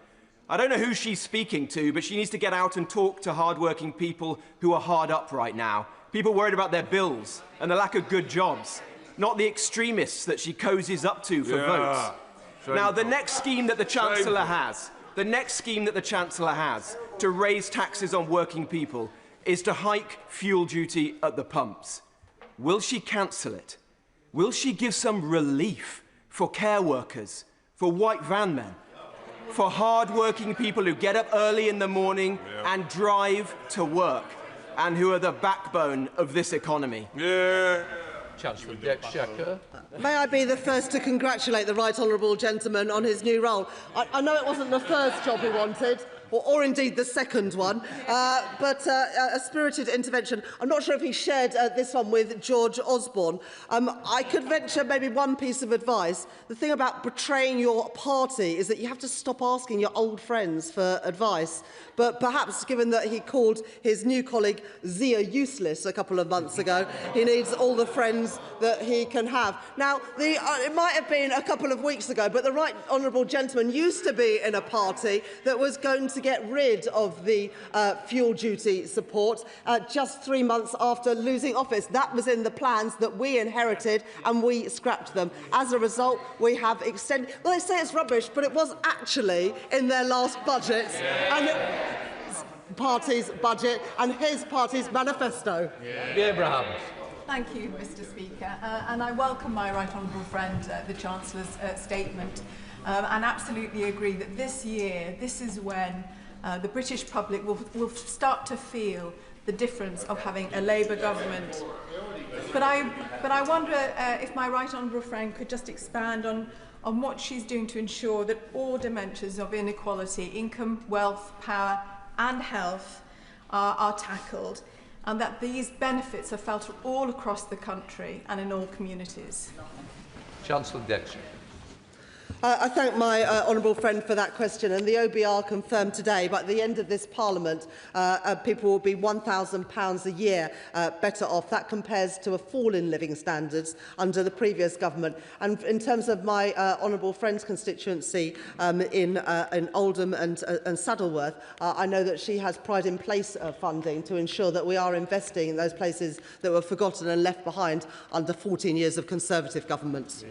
I don't know who she's speaking to, but she needs to get out and talk to hard-working people who are hard up right now. People worried about their bills and the lack of good jobs. Not the extremists that she cozies up to for votes. Now, the next scheme that the Chancellor has, to raise taxes on working people is to hike fuel duty at the pumps. Will she cancel it? Will she give some relief for care workers, for white van men, for hard-working people who get up early in the morning and drive to work, and who are the backbone of this economy? Chancellor the Exchequer. May I be the first to congratulate the right honourable gentleman on his new role. I know it wasn't the first job he wanted, or indeed the second one, but a spirited intervention. I'm not sure if he shared this one with George Osborne. I could venture maybe one piece of advice. The thing about betraying your party is that you have to stop asking your old friends for advice. But perhaps, given that he called his new colleague Zia useless a couple of months ago, he needs all the friends that he can have. Now, it might have been a couple of weeks ago, but the right honourable gentleman used to be in a party that was going to get rid of the fuel duty support just 3 months after losing office. That was in the plans that we inherited and we scrapped them. As a result, we have extended... Well, they say it's rubbish, but it was actually in their last budget. And party's budget and his party's manifesto. Abrahams. Thank you, Mr. Speaker, and I welcome my right honourable friend, the Chancellor's statement, and absolutely agree that this year, this is when the British public will start to feel the difference of having a Labour government. But I wonder if my right honourable friend could just expand on what she's doing to ensure that all dimensions of inequality, income, wealth, power and health are tackled, and that these benefits are felt all across the country and in all communities. Chancellor Dexter. I thank my honourable friend for that question, and the OBR confirmed today, by the end of this Parliament, people will be £1,000 a year better off. That compares to a fall in living standards under the previous government. And in terms of my honourable friend's constituency in Oldham and Saddleworth, I know that she has Pride in Place funding to ensure that we are investing in those places that were forgotten and left behind under 14 years of Conservative governments.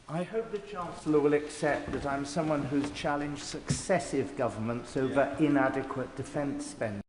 I hope the Chancellor will accept that I'm someone who's challenged successive governments over inadequate defence spending.